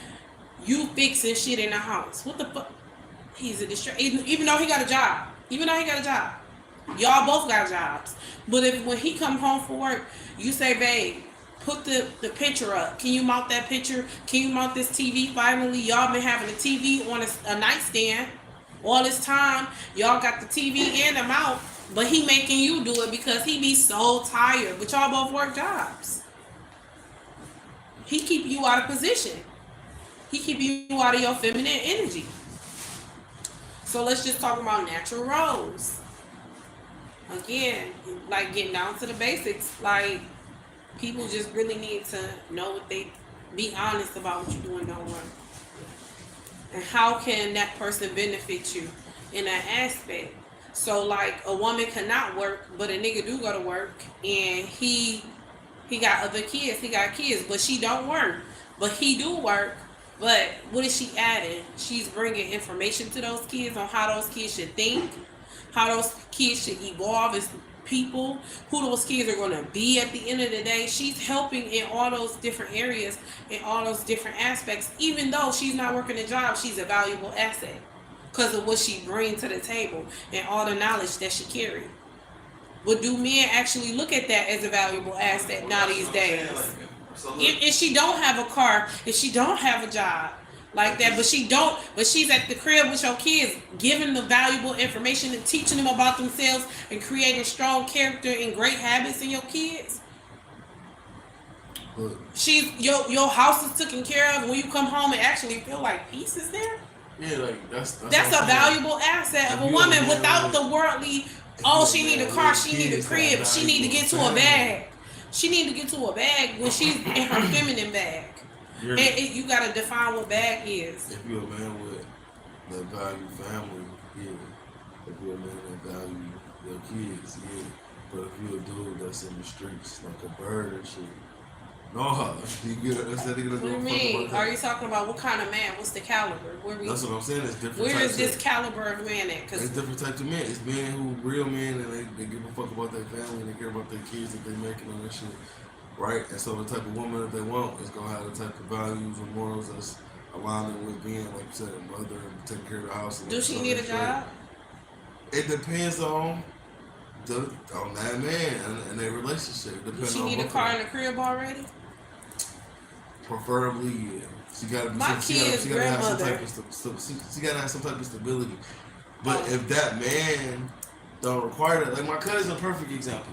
you fixing shit in the house, what the fuck? He's a distraction. Even though he got a job. Y'all both got jobs. But when he come home from work, you say, babe, put the picture up. Can you mount that picture? Can you mount this TV? Finally, y'all been having a TV on a nightstand all this time. Y'all got the TV and the mount, but he making you do it because he be so tired. But y'all both work jobs. He keep you out of position. He keep you out of your feminine energy. So let's just talk about natural roles. Again, like getting down to the basics, like people just really need to know be honest about what you're doing don't work. And how can that person benefit you in that aspect? So like a woman cannot work, but a nigga do go to work and he got other kids, but she don't work. But he do work. But what is she adding? She's bringing information to those kids on how those kids should think, how those kids should evolve as people, who those kids are going to be at the end of the day. She's helping in all those different areas, in all those different aspects. Even though she's not working a job, she's a valuable asset because of what she brings to the table and all the knowledge that she carries. But do men actually look at that as a valuable asset now these days? If she don't have a car, if she don't have a job like that, but she's at the crib with your kids, giving the valuable information and teaching them about themselves and creating strong character and great habits in your kids. She's your house is taken care of, and when you come home and actually feel like peace is there. Yeah, like that's a valuable asset of a woman without the worldly. Oh, she need a car, she need a crib, she need to get to a bag. She need to get to a bag when she's in her feminine bag. You gotta define what bag is. If you're a man with that value family, yeah. If you're a man that value your kids, yeah. But if you're a dude that's in the streets like a bird and shit, no, you get it. What do you mean? Are you talking about what kind of man? What's the caliber? That's what I'm saying. It's different. Where is this caliber of man at? Cause it's different types of men. It's men who real men and they give a fuck about their family and they care about their kids that they making on that shit, right? And so the type of woman that they want is gonna have the type of values and morals that's aligning with being, like you said, a mother and taking care of the house. Do she need a job? It depends on that man and their relationship. Does she need a car and a crib already? Preferably, yeah. She gotta have some type of stability. But if that man don't require that, like my cousin's a perfect example.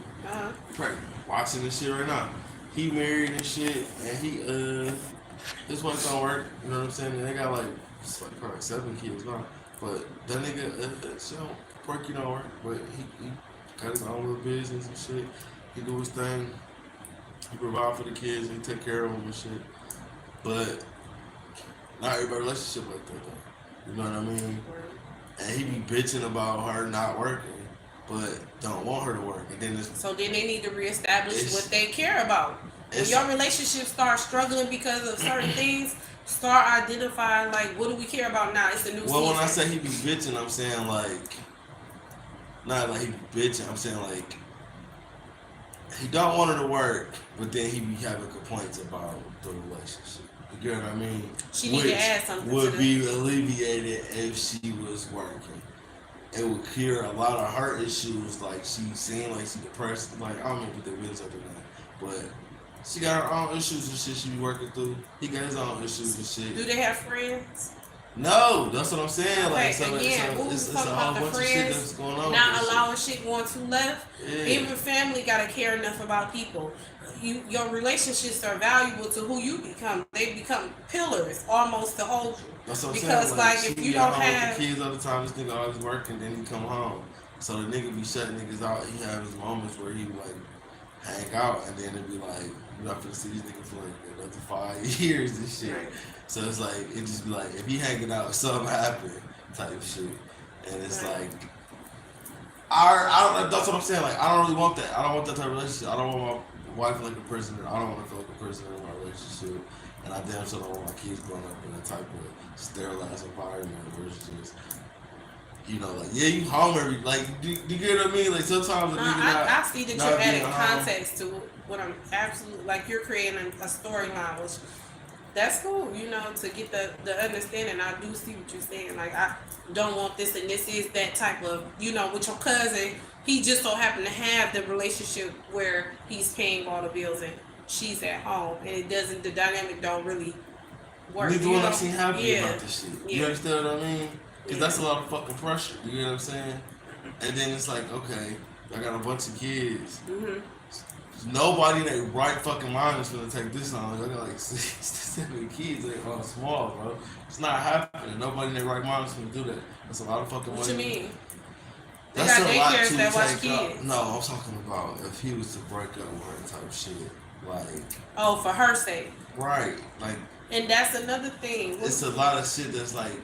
Pregnant, watching this shit right now. He married and shit, and his wife don't work. You know what I'm saying? And they got probably 7 kids now. But that nigga, she don't work, don't work. But he got his own little business and shit. He do his thing. He provide for the kids and he take care of them and shit. But not everybody relationship like that though. You know what I mean? and he be bitching about her not working, but don't want her to work. And then so then they need to reestablish it's- what they care about. When it's- your relationship starts struggling because of certain things, start identifying like what do we care about now? It's a new well, season. when I say he be bitching, I'm saying like, not like he be bitching. I'm saying like, he don't want her to work, but then he be having complaints about the relationship. You get what I mean? She need to add something would to be alleviated if she was working. It would cure a lot of her issues. Like she seemed like she depressed. Like I don't know what they really something like, but she got her own issues and shit she be working through. He got his own issues and shit. Do they have friends? No, that's what I'm saying. Okay, Like, so, again, so we it's was a talking whole about the bunch of shit friends that's going on. not with this allowing shit going too left. shit. Even family gotta care enough about people. Your relationships are valuable to who you become. They become pillars almost to hold you. That's what I'm Because saying. like she if be you at don't home have, with the kids all the time, this nigga always working, then he come home. So the nigga be shutting niggas out. He have his moments where he like hang out, and then it be like, you not finna see these niggas for like another 5 years and shit. Right. So it's like it just be like if he hanging out, something happen type shit, and it's Right. like. I don't. That's what I'm saying. Like, I don't really want that. I don't want that type of relationship. I don't want my wife like a prisoner. I don't want to feel like a prisoner in my relationship. And I damn sure don't want my kids growing up in that type of sterilized environment where it's just, you know, like, yeah, you home every, like, do you get what I mean? Like, sometimes the nigga I see that not you're being adding home. context to what I'm absolutely like. You're creating a storyline, which that's cool, you know, to get the understanding. I do see what you're saying. Like, I don't want this and this is that type of, you know, with your cousin. He just so happened to have the relationship where he's paying all the bills and she's at home, and it doesn't. The dynamic don't really work. Neither you one know? of us seem happy Yeah. about this shit. You Yeah. understand what I mean? Because Yeah. that's a lot of fucking pressure. You know what I'm saying? And then it's like, okay, I got a bunch of kids. Mhm. Nobody in their right fucking mind is gonna take this on. I got like 6-7 kids. They all small, bro. It's not happening. Nobody in their right mind is gonna do that. That's a lot of fucking What money. you mean? They That's got a lot daycares to that watch take up. kids. No, I'm talking about if he was to break up with her type shit. Like, Oh, for her sake. right. Like, And that's another thing. it's a lot of shit that's like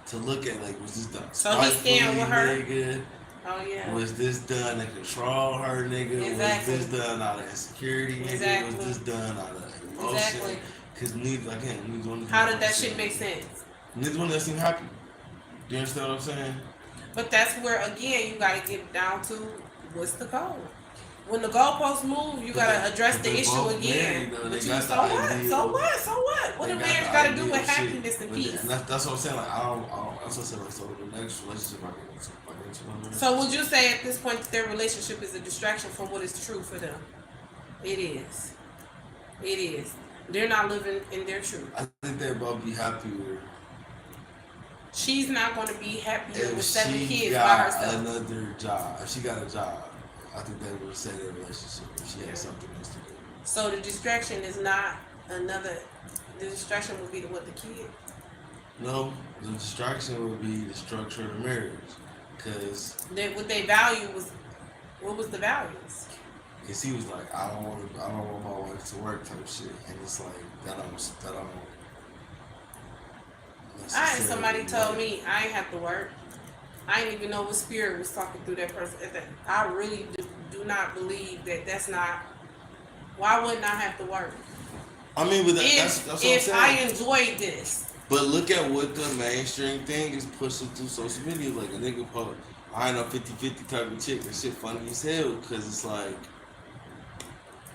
to look at. Like, was this done? So he's staying with her? Nigga? Oh yeah. Was this done to control her, nigga? Exactly. Was this done out of insecurity, nigga? Exactly. Was this done out of emotion? Exactly. Because neither one. How did that shit make sense? Neither one of them seem happy. Do you understand what I'm saying? But that's where again you gotta get down to what's the goal. When the goalposts move, you gotta address the issue again. Though, But they you, got so the what? ideal- So what? So what? What they a got marriage the gotta do ideal with shit. happiness and But peace? and that's what I'm saying. Like, I don't that's what I'm saying. Like, so the next relationship I get into, So would you say at this point that their relationship is a distraction from what is true for them? It is. It is. They're not living in their truth. I think they'd both be happier She's not going to be happier with if 7 she kids by got herself. another job. If she got a job, I think they would say their relationship if she had something else to do. So the distraction is not another. The distraction would be what the kid. No, the distraction would be the structure of the marriage. Because What they value was, what was the values? he was like, I don't want my wife to work type shit, and it's like that don't. Somebody told me I ain't have to work. I didn't even know what spirit was talking through that person. I really do not believe that that's not. Why wouldn't I have to work? I mean, but If that's what I'm saying. I enjoyed this. But look at what the mainstream thing is pushing through social media. Like a nigga post, I ain't no 50-50 type of chick. That shit funny as hell because it's like,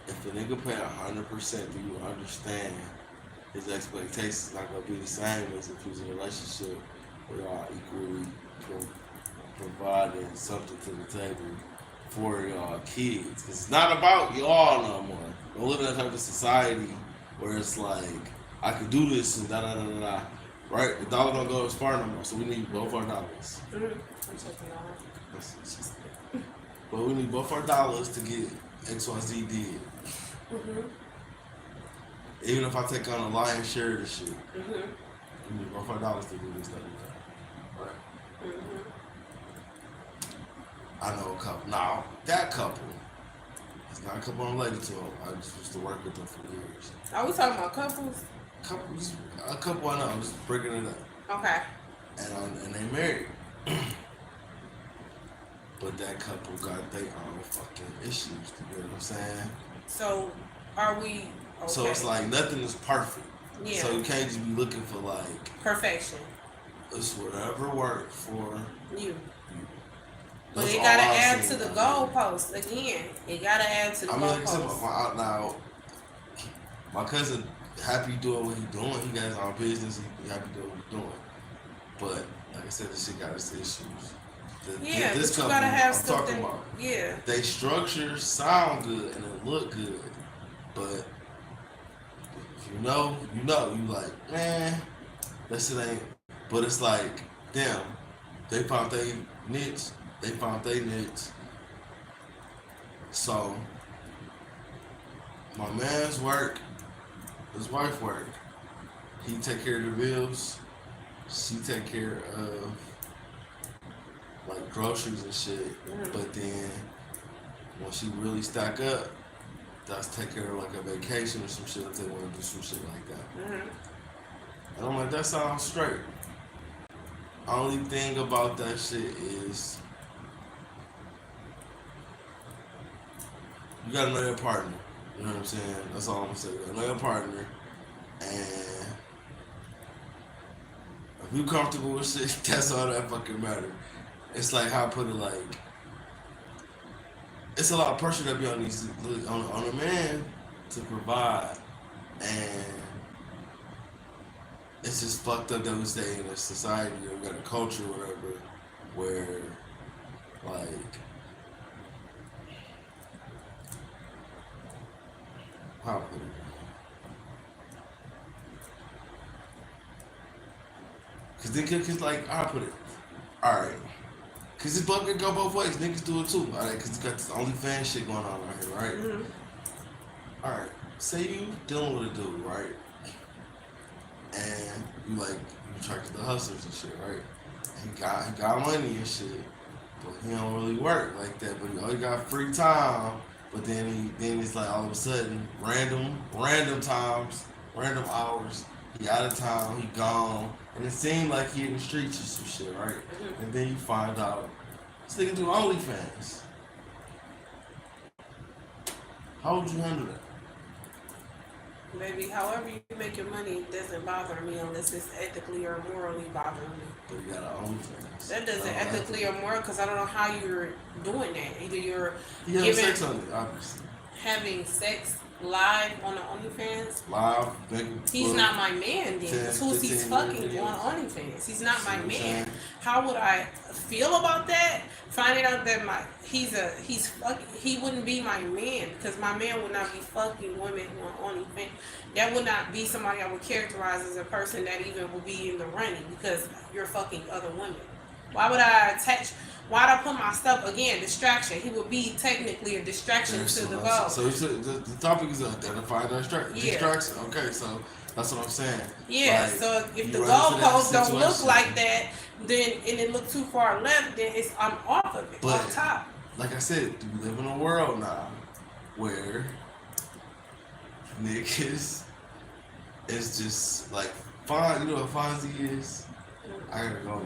if a nigga pay 100%, do you understand his expectations not gonna be the same as if he's in a relationship where y'all equally providing something to the table for y'all kids? Because it's not about y'all no more. Don't live in that type of society where it's like, I could do this and da da da da da. Right? The dollar don't go as far no more, so we need both our dollars. I'm checking on But we need both our dollars to get XYZ did. her. Even if I take on a lion's share of the shit, Mhm. we need both our dollars to do this stuff. Right? Mhm. I know a couple. Now, that couple, it's not a couple I'm related to. I just used to work with them for years. Are we talking about couples? A couple I know, I'm just breaking it up. Okay. And they married. but that couple got their own fucking issues. You know what I'm saying? So, are we okay? So it's like nothing is perfect. Yeah. So you can't just be looking for like perfection. it's whatever worked for You. But That's it all gotta I've add seen. to the goalpost again. It gotta add to the I mean, like I said, goalpost. now my cousin happy doing what he doing. He got his own business. He happy doing what he doing. But like I said, this shit got its issues. Yeah, This but you couple gotta have I'm talking something. about, Yeah. they structures sound good and it look good, but if you know, you like, man, that shit ain't. But it's like, damn, they found they niche. They found they niche. So my man's work, his wife work. He take care of the bills. She take care of like groceries and shit. Mhm. But then when she really stack up, that's take care of like a vacation or some shit if they want to do some shit like that. Mhm. And I'm like, that sounds straight. Only thing about that shit is you gotta know your partner. You know what I'm saying? That's all I'm gonna say. You gotta know your partner, and if you comfortable with shit, that's all that fucking matter. It's like how I put it, like it's a lot of pressure that be on these on a man to provide, and it's just fucked up that we stay in a society or we got a culture or whatever where like how I put it. Cause like I put it, all right. Cause this bucket go both ways. Niggas do it too. All right. Cause you got this OnlyFans shit going on right here, right? Mhm. All right. Say you dealing with a dude, right? And you like you attracted the hustlers and shit, right? He got money and shit, but he don't really work like that. But he always got free time. But then it's like all of a sudden random times, random hours. He out of town. He gone. And it seemed like he in the streets or some shit, right? Mhm. And then you find out this nigga do OnlyFans. How would you handle that? Baby, however you make your money, it doesn't bother me unless it's ethically or morally bothering me. But you got an OnlyFans. That doesn't ethically or moral because I don't know how you're doing that. Either you're He having giving, sex on it, obviously. having sex live on the OnlyFans. Live, He's not my man then. 10, Who's he's 15 fucking videos. on OnlyFans? He's not my See what I'm man. saying? How would I feel about that? Finding out that he's fucking, he wouldn't be my man because my man would not be fucking women who are OnlyFans. That would not be somebody I would characterize as a person that even would be in the running because you're fucking other women. Why would I attach? Why'd I put my stuff again? Distraction. He would be technically a distraction to the goal. So the topic is identify distraction. Yeah. Distraction. Okay, so that's what I'm saying. Yeah, Like, so if you the run into that goalposts don't look situation. like that, then and it look too far left, then I'm off of it, But- off top. Like I said, we live in a world now where niggas is just like fine. You know what Fonzie is? I gotta go.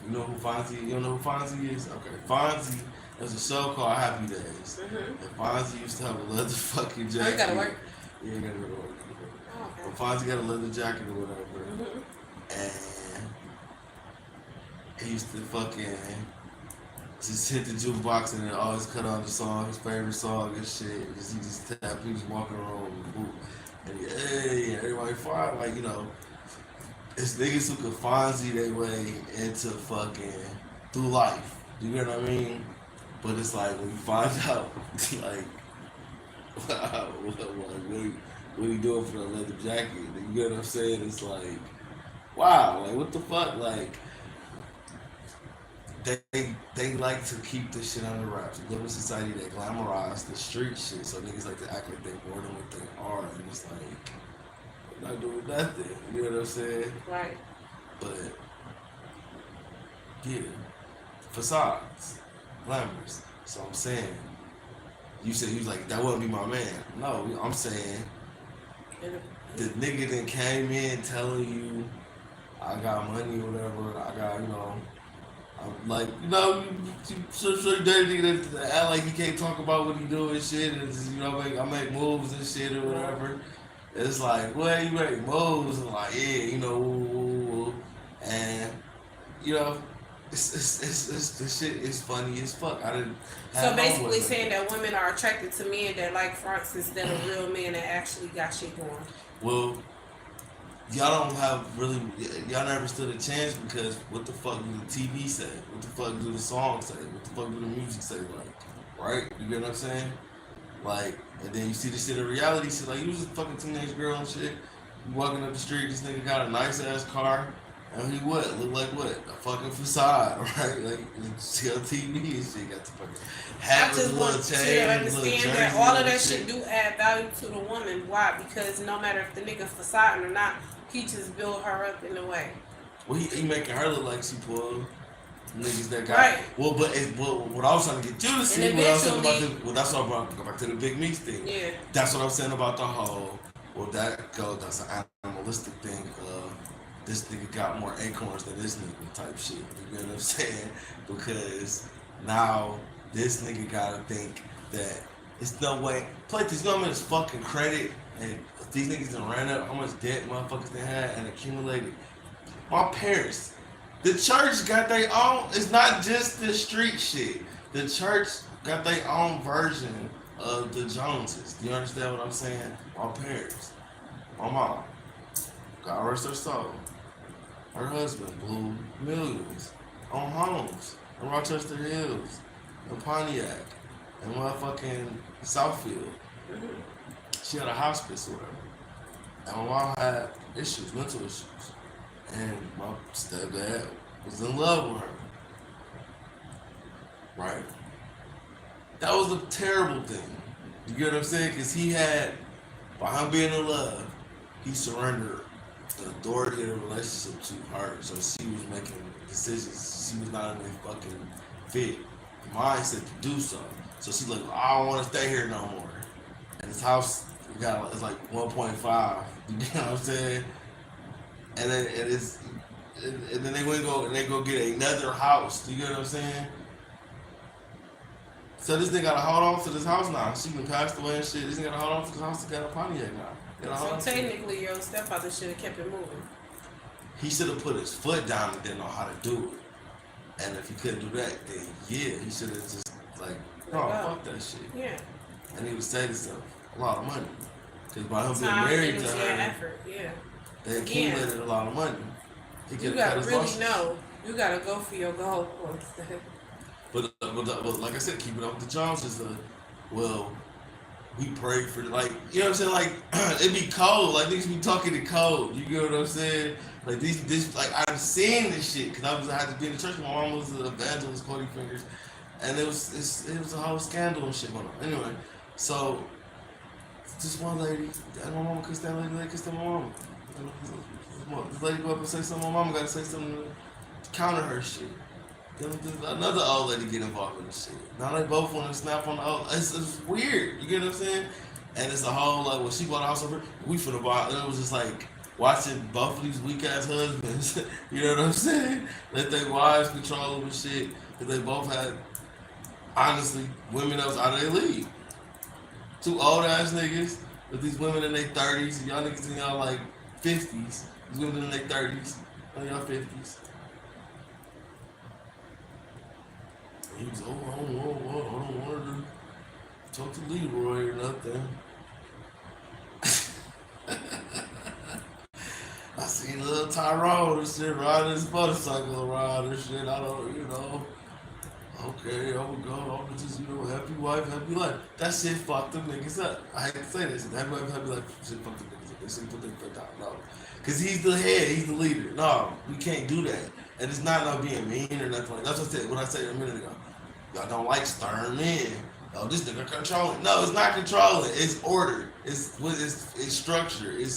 You know who Fonzie? You don't know who Fonzie is? Okay, Fonzie. There's a show called Happy Days. Mm-hmm. And Fonzie used to have a leather fucking jacket. Oh, you gotta work. Yeah, you gotta go to work. Oh, But okay. Fonzie got a leather jacket or whatever. Mm-hmm. And he used to fucking just hit the jukebox and then always cut on the song, his favorite song and shit. He just tap, he was walking around with the boot. And hey, everybody fine. Like, you know, it's niggas who can Fonzie their way into fucking through life. You know what I mean? But it's like when you find out, like, wow, what are you doing for the leather jacket? You get what I'm saying? It's like, wow, like what the fuck? Like, they like to keep this shit under wraps. We live in a society that glamorize the street shit, so niggas like to act like they more than what they are, and it's like, they're not doing nothing. You know what I'm saying? Right. But yeah, facades, glamorous. So I'm saying, you said you was like that wouldn't be my man. No, I'm saying the nigga that came in telling you I got money or whatever. I got Like, you know, so dirty nigga that act like he can't talk about what he do and shit, and just, you know, I make moves and shit or whatever. It's like, well, you make moves, and like, yeah, you know, and you know, it's the shit is funny as fuck. I didn't. So basically, saying that women are attracted to men that like fronts instead of real men that actually got shit going. Well, y'all don't have really, y'all never stood a chance because what the fuck do the TV say? What the fuck do the songs say? What the fuck do the music say? Like, right? You get what I'm saying? Like, and then you see the shit in reality shit. Like, you was a fucking teenage girl and shit. You walking up the street, this nigga got a nice ass car. And he what? Look like what? A fucking facade, right? Like, see on TV and shit. Got the fucking hat I with just a want little to chain, understand that all of that shit do add value to the woman. Why? Because no matter if the nigga facade or not, he just build her up in a way. Well, he making her look like she pulled niggas that got. Right. Well, but what I was trying to get you to see, what I was saying about the, well, that's what I brought, go back to the Big Meats thing. Yeah. That's what I'm saying about the whole, well, that's an animalistic thing. This nigga got more acorns than this nigga type shit. You know what I'm saying? Because now this nigga gotta think that it's no way. Play this, you know how much fucking credit and these niggas done ran up, how much debt motherfuckers they had and accumulated. My parents, the church got their own, it's not just the street shit. The church got their own version of the Joneses. Do you understand what I'm saying? My parents, my mom, God rest her soul. Her husband blew millions on homes in Rochester Hills, in Pontiac, in motherfucking Southfield. She had a hospice or whatever. And my mom had issues, mental issues. And my stepdad was in love with her. Right? That was a terrible thing. You get what I'm saying? Because he had, by him being in love, he surrendered the authority of the relationship to her. So she was making decisions. She was not in a fucking fit mindset to do so. So she's like, I don't want to stay here no more. And his house it's like 1.5. You know what I'm saying? And then and then they go get another house. You get what I'm saying? So this nigga gotta hold on to this house now. She been passed away and shit. This nigga gotta hold on to this house to get a Pontiac now. So technically, your stepfather should have kept it moving. He should have put his foot down and didn't know how to do it. And if he couldn't do that, then yeah, he should have just like, no, fuck that shit. Yeah. And he would save himself a lot of money. Because by him being Time, married energy, to her, and effort. Yeah. they accumulated a lot of money. He You gotta really know. You gotta go for your goal. But like I said, keep it up with the Joneses. Well, we pray for like, you know what I'm saying? Like it be cold. Like niggas be talking in code. You get what I'm saying? Like this like I've seen this shit because I had to be in the church. My mom was an evangelist, Cody Fingers, and it was a whole scandal and shit going on. Anyway, so this one lady, and my mama kissed that lady kissed my mama. This lady go up and say something. My mama got to say something to counter her shit. Then another old lady get involved in this shit. Now they both want to snap on the old. It's weird. You get what I'm saying? And it's a whole like when she bought a house over, we finna buy. And it was just like watching both of these weak ass husbands. You know what I'm saying? Let their wives control them and shit. Because they both had honestly women that was out of their league. Two old ass niggas with these women in their 30s. Y'all niggas in y'all like 50s. These women in their 30s. In y'all 50s. He was, I don't want to talk to Leroy or nothing. I seen little Tyrone and shit riding his motorcycle around and shit. I don't, okay, I would go. I'm just, happy wife, happy life. That shit fucked them niggas up. I hate to say this. Happy wife, happy life. Shit fucked them niggas up. They shouldn't put their foot down. No. Because he's the head. He's the leader. No, we can't do that. And it's not about being mean or nothing like that. That's what I said a minute ago. Y'all don't like stern men. Oh, this nigga controlling. No, it's not controlling. It's order. It's structure. You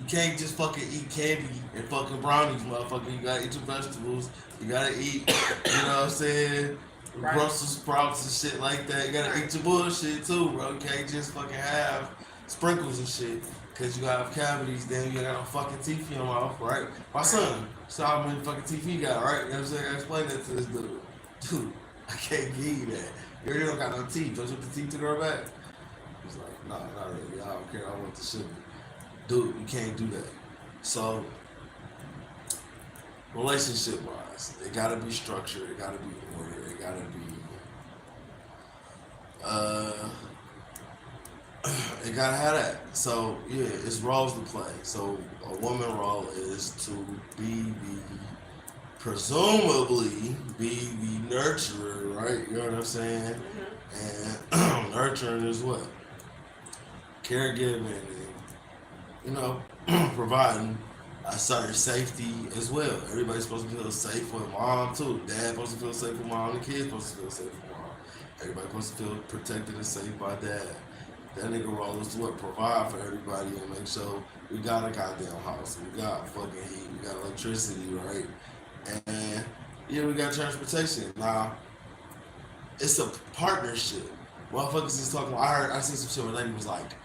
can't just fucking eat candy and fucking brownies, motherfucker. You gotta eat your vegetables. You gotta eat, you know what I'm saying? Right. Brussels sprouts and shit like that. You gotta eat your bullshit too, bro. You can't just fucking have sprinkles and shit. Cause you have cavities, then you got no fucking teeth in your mouth, right? My son, so how many fucking teeth he got, right? You know what I'm saying? I explained that to this dude. Dude, I can't give you that. You already don't got no teeth. Don't you want the teeth to grow back? He's like, nah, not really. I don't care. I want the sugar. Dude, you can't do that. So, relationship wise, it gotta be structured, it gotta be ordered, it gotta be it gotta have that. So yeah, it's roles to play. So a woman role is to be the presumably be the nurturer, right? You know what I'm saying? And nurturing is what? Caregiving and, you know, providing a certain safety as well. Everybody's supposed to feel safe with mom too. Dad supposed to feel safe with mom. The kids supposed to feel safe with mom. Everybody supposed to feel protected and safe by dad. That nigga role is to what? Provide for everybody and make sure we got a goddamn house. We got fucking heat. We got electricity, right? And yeah, we got transportation. Now, it's a partnership. Motherfuckers is talking. I seen some shit where lady was like,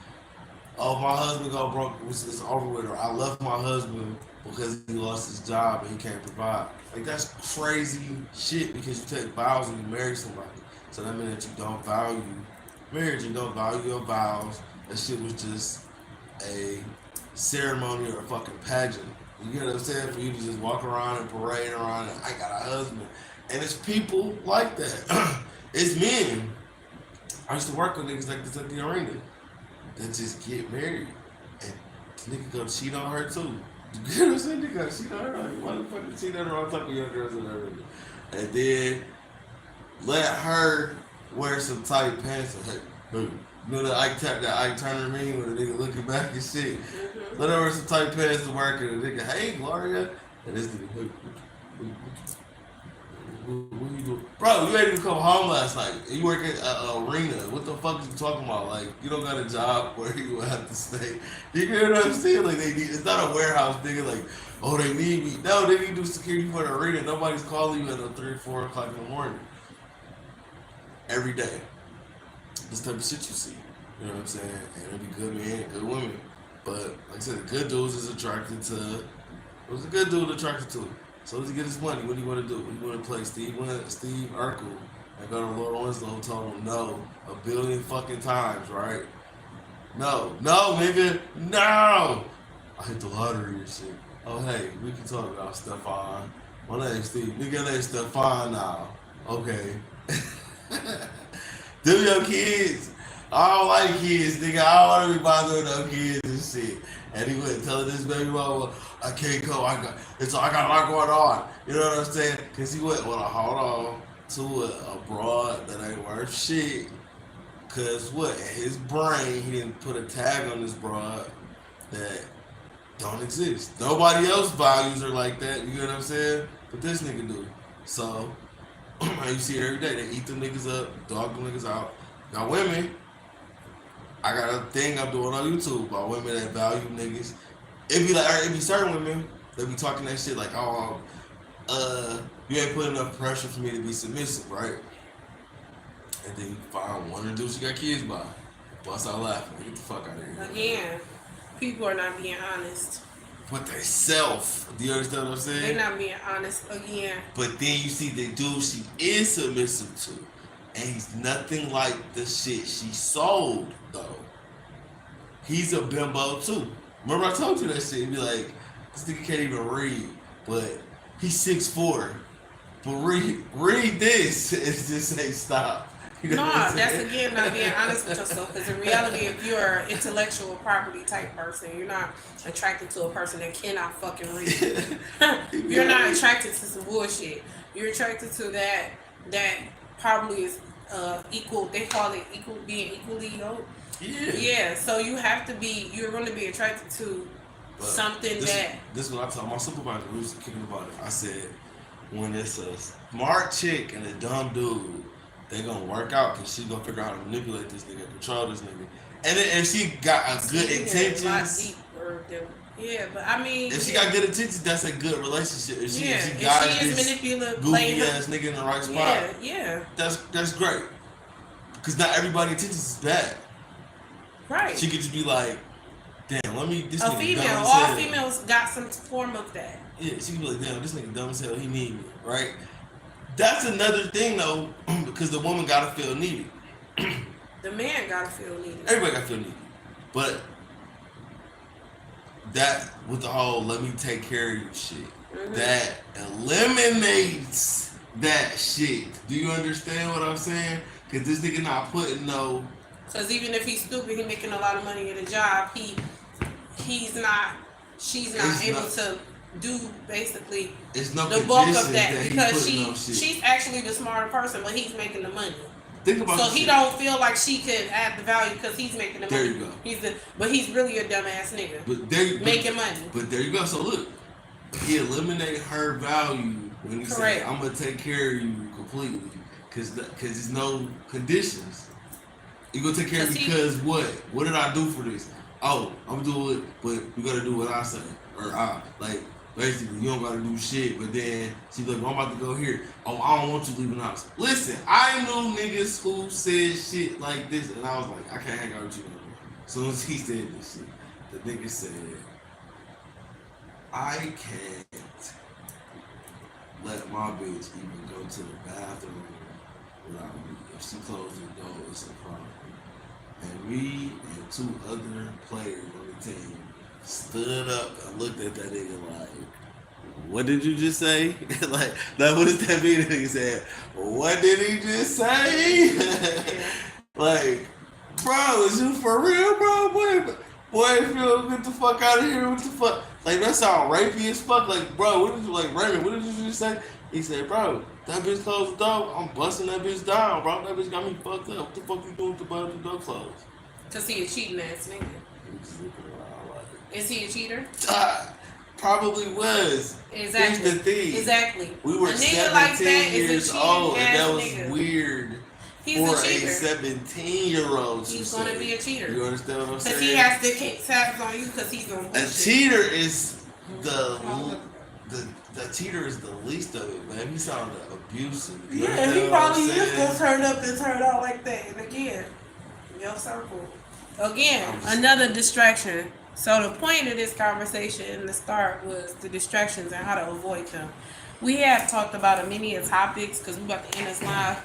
"Oh, my husband got broke. It's over with," or "I left my husband because he lost his job and he can't provide." Like that's crazy shit because you take vows and you marry somebody. So that means that you don't value marriage, you don't value your vows. That shit was just a ceremony or a fucking pageant. You get what I'm saying? For you to just walk around and parade around and I got a husband. And it's people like that. It's men. I used to work with niggas like this at the arena that just get married. And the nigga go cheat on her too. You get what I'm saying? Nigga cheat on her. Like, motherfucker cheat on her on top of young girls in the arena. And then let her wear some tight pants and hey, you know that Ike Turner meme where the nigga looking back and shit. Let her wear some tight pants to work and the nigga, hey Gloria. And this nigga, hey, what you doing? Bro, you ain't even come home last night. You work at an arena. What the fuck is you talking about? Like, you don't got a job where you have to stay. You get what I'm saying? Like, it's not a warehouse, nigga. Like, oh, they need me. No, they need to do security for the arena. Nobody's calling you at 3 or 4 o'clock in the morning. Every day. This type of shit you see. You know what I'm saying? And it'll be good men and good women. But, like I said, the good dudes is attracted to... What's a good dude attracted to? So to get his money, what do you want to do? What do you want to play? Steve Urkel and go to Lord Winslow told him no 1 billion fucking times, right? No, nigga, no! I hit the lottery and shit. Oh, hey, we can talk about Stefan. My name's Steve. Nigga, name's Stefan now. Okay. Them your kids. I don't like kids, nigga. I don't want to be bothering no kids and shit. And he went telling this baby mama, I can't go. I got a lot going on. You know what I'm saying? Cause he went, well, hold on to a broad that ain't worth shit. Cause what? In his brain, he didn't put a tag on this broad that don't exist. Nobody else values her like that. You know what I'm saying? But this nigga do. So you see it every day. They eat them niggas up, dog them niggas out. Got women. I got a thing I'm doing on YouTube about women that value niggas. It be certain women that be talking that shit like, oh, you ain't put enough pressure for me to be submissive, right? And then you find one or two she got kids by. Bust out laughing. Get the fuck out of here. Again, people are not being honest. With they self. Do you understand what I'm saying? They're not being honest again. But then you see the dude she is submissive to. And he's nothing like the shit she sold, though. He's a bimbo, too. Remember I told you that shit? He'd be like, this nigga can't even read, but he's 6'4". But read this and just say stop. You know that's again not being honest with yourself. Because in reality, if you're an intellectual property type person, you're not attracted to a person that cannot fucking read. You're not attracted to some bullshit. You're attracted to that probably is equal. They call it being equally yoked. Yeah. So you're going to be attracted to something that. This is what I told my supervisor. We was kicking about it. I said, when it's a smart chick and a dumb dude, they gonna work out because she gonna figure out how to manipulate this nigga, control this nigga. And then if she got a good intentions. Yeah, but I mean, if she got good intentions, that's a good relationship. If she is manipulative, goofy ass nigga in the right spot, yeah, that's great. Because not everybody's intentions is bad. Right. She could just be like, damn, let me. This A nigga female, dumb as all hell. females got some form of that. Yeah, she can be like, damn, this nigga dumb as hell. He need me, right? That's another thing though, because the woman gotta feel needed. The man gotta feel needed. Everybody gotta feel needed, but that with the whole "let me take care of you" shit, that eliminates that shit. Do you understand what I'm saying? Because this nigga not putting no. Because even if he's stupid, he making a lot of money at a job. She's not able to do basically It's no the bulk of conditions that because no shit. she's actually the smarter person, but he's making the money. Think about So this he shit. don't feel like she could add the value because he's making the money. There you go. But he's really a dumbass nigga. Making money. But there you go. So look, he eliminated her value when he said, "I'm gonna take care of you completely," because there's no conditions. You gonna take care of me because what? What did I do for this? Oh, I'm doing it, but you gotta do what I say, or like. Basically, you don't gotta do shit, but then she's like, I'm about to go here. Oh, I don't want you leaving the house. Listen, I knew niggas who said shit like this, and I was like, I can't hang out with you no more. As soon as he said this shit, the nigga said, I can't let my bitch even go to the bathroom without me. If she closes the door, it's a problem. And me and two other players on the team stood up and looked at that nigga like, what did you just say? like, what does that mean? He said, what did he just say? like, bro, is you for real, bro? Boy, if you get the fuck out of here, what the fuck? Like, that sound rapey as fuck. Like, bro, what did you, like, Raymond, what did you just say? He said, bro, that bitch closed the door. I'm busting that bitch down, bro. That bitch got me fucked up. What the fuck you doing with the door closed? Because he a cheating ass nigga. Is he a cheater? Probably was. Exactly. Here's the thing. Exactly. We were a nigga 17 like that years old, and that was nigga. weird He's for a cheater. 17-year-old. He's going to be a cheater. You understand what I'm saying? Because he has to kick tabs on you because he's going to A cheater is the cheater is the least of it, man. He sounded abusive. You yeah, he probably is saying? going to turn up and turn out like that. And again, your circle. Again, another distraction. So the point of this conversation in the start was the distractions and how to avoid them. We have talked about many topics because we're about to end this live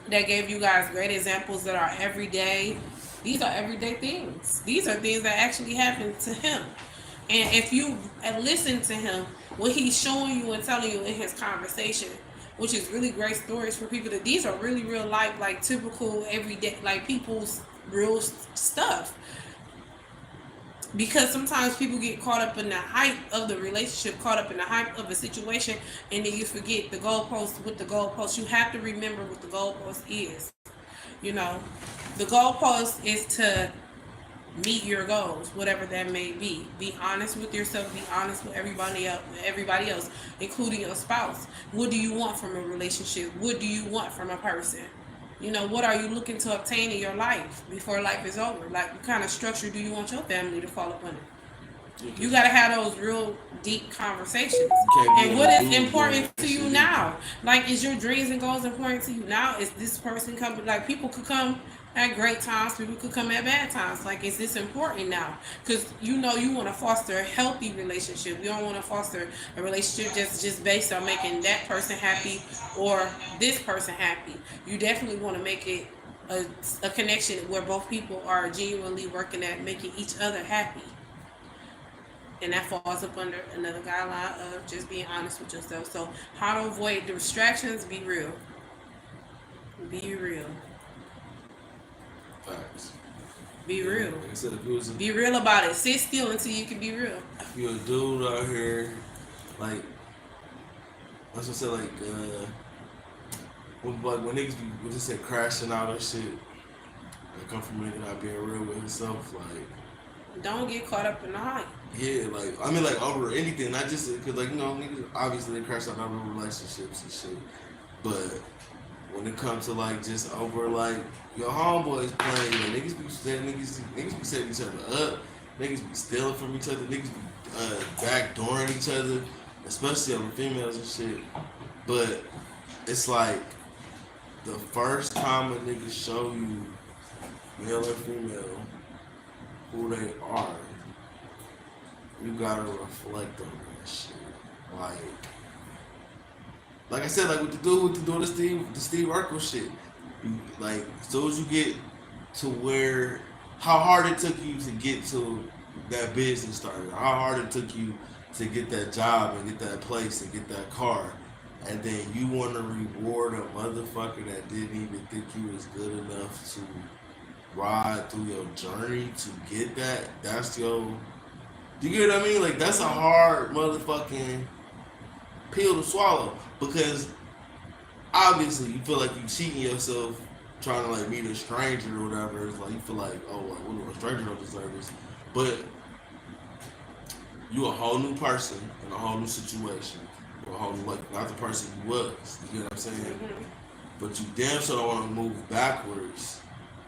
that gave you guys great examples that are everyday. These are everyday things. These are things that actually happen to him. And if you listen to him, what he's showing you and telling you in his conversation, which is really great stories for people that these are really real life, like typical everyday, like people's real stuff. Because sometimes people get caught up in the hype of the relationship, caught up in the hype of a situation, and then you forget the goalpost with the goalpost. You have to remember what the goalpost is. You know, the goalpost is to meet your goals, whatever that may be. Be honest with yourself. Be honest with everybody else, including your spouse. What do you want from a relationship? What do you want from a person? You know, what are you looking to obtain in your life before life is over? Like, what kind of structure do you want your family to fall up under? You got to have those real deep conversations. And what is important to you now? Like, is your dreams and goals important to you now? Is this person coming? Like, people could come at great times, people could come at bad times. Like, is this important now? Because you know you want to foster a healthy relationship. You don't want to foster a relationship just based on making that person happy or this person happy. You definitely want to make it a connection where both people are genuinely working at making each other happy. And that falls up under another guideline of just being honest with yourself. So how to avoid distractions? Be real. Be real. Facts. Be real. Like I said, if it was be real about it. Sit still until you can be real. If you're a dude out here, like, that's what I said, like, when niggas be just say crashing out and shit, that come from a nigga not being real with himself, like. Don't get caught up in the hype. Yeah, like, I mean, like, over anything, not just, because, like, you know, niggas, obviously, they crash out over relationships and shit, but when it comes to, like, just over, like, your homeboys playing, you know, niggas be setting each other up, niggas be stealing from each other, niggas be backdooring each other, especially on the females and shit, but it's like, the first time a nigga show you, male or female, who they are, you gotta reflect on that shit. Like I said, like with the Steve Urkel shit. You, like as soon as you get to where, how hard it took you to get to that business started, how hard it took you to get that job and get that place and get that car, and then you want to reward a motherfucker that didn't even think you was good enough to ride through your journey to get that. That's your. Do you get what I mean? Like that's a hard motherfucking pill to swallow because obviously you feel like you cheating yourself trying to like meet a stranger or whatever. It's like you feel like, oh, like what, a stranger don't deserve this, but you a whole new person in a whole new situation, or a whole new, like not the person you was. You get what I'm saying? Mm-hmm. But you damn sure don't want to move backwards.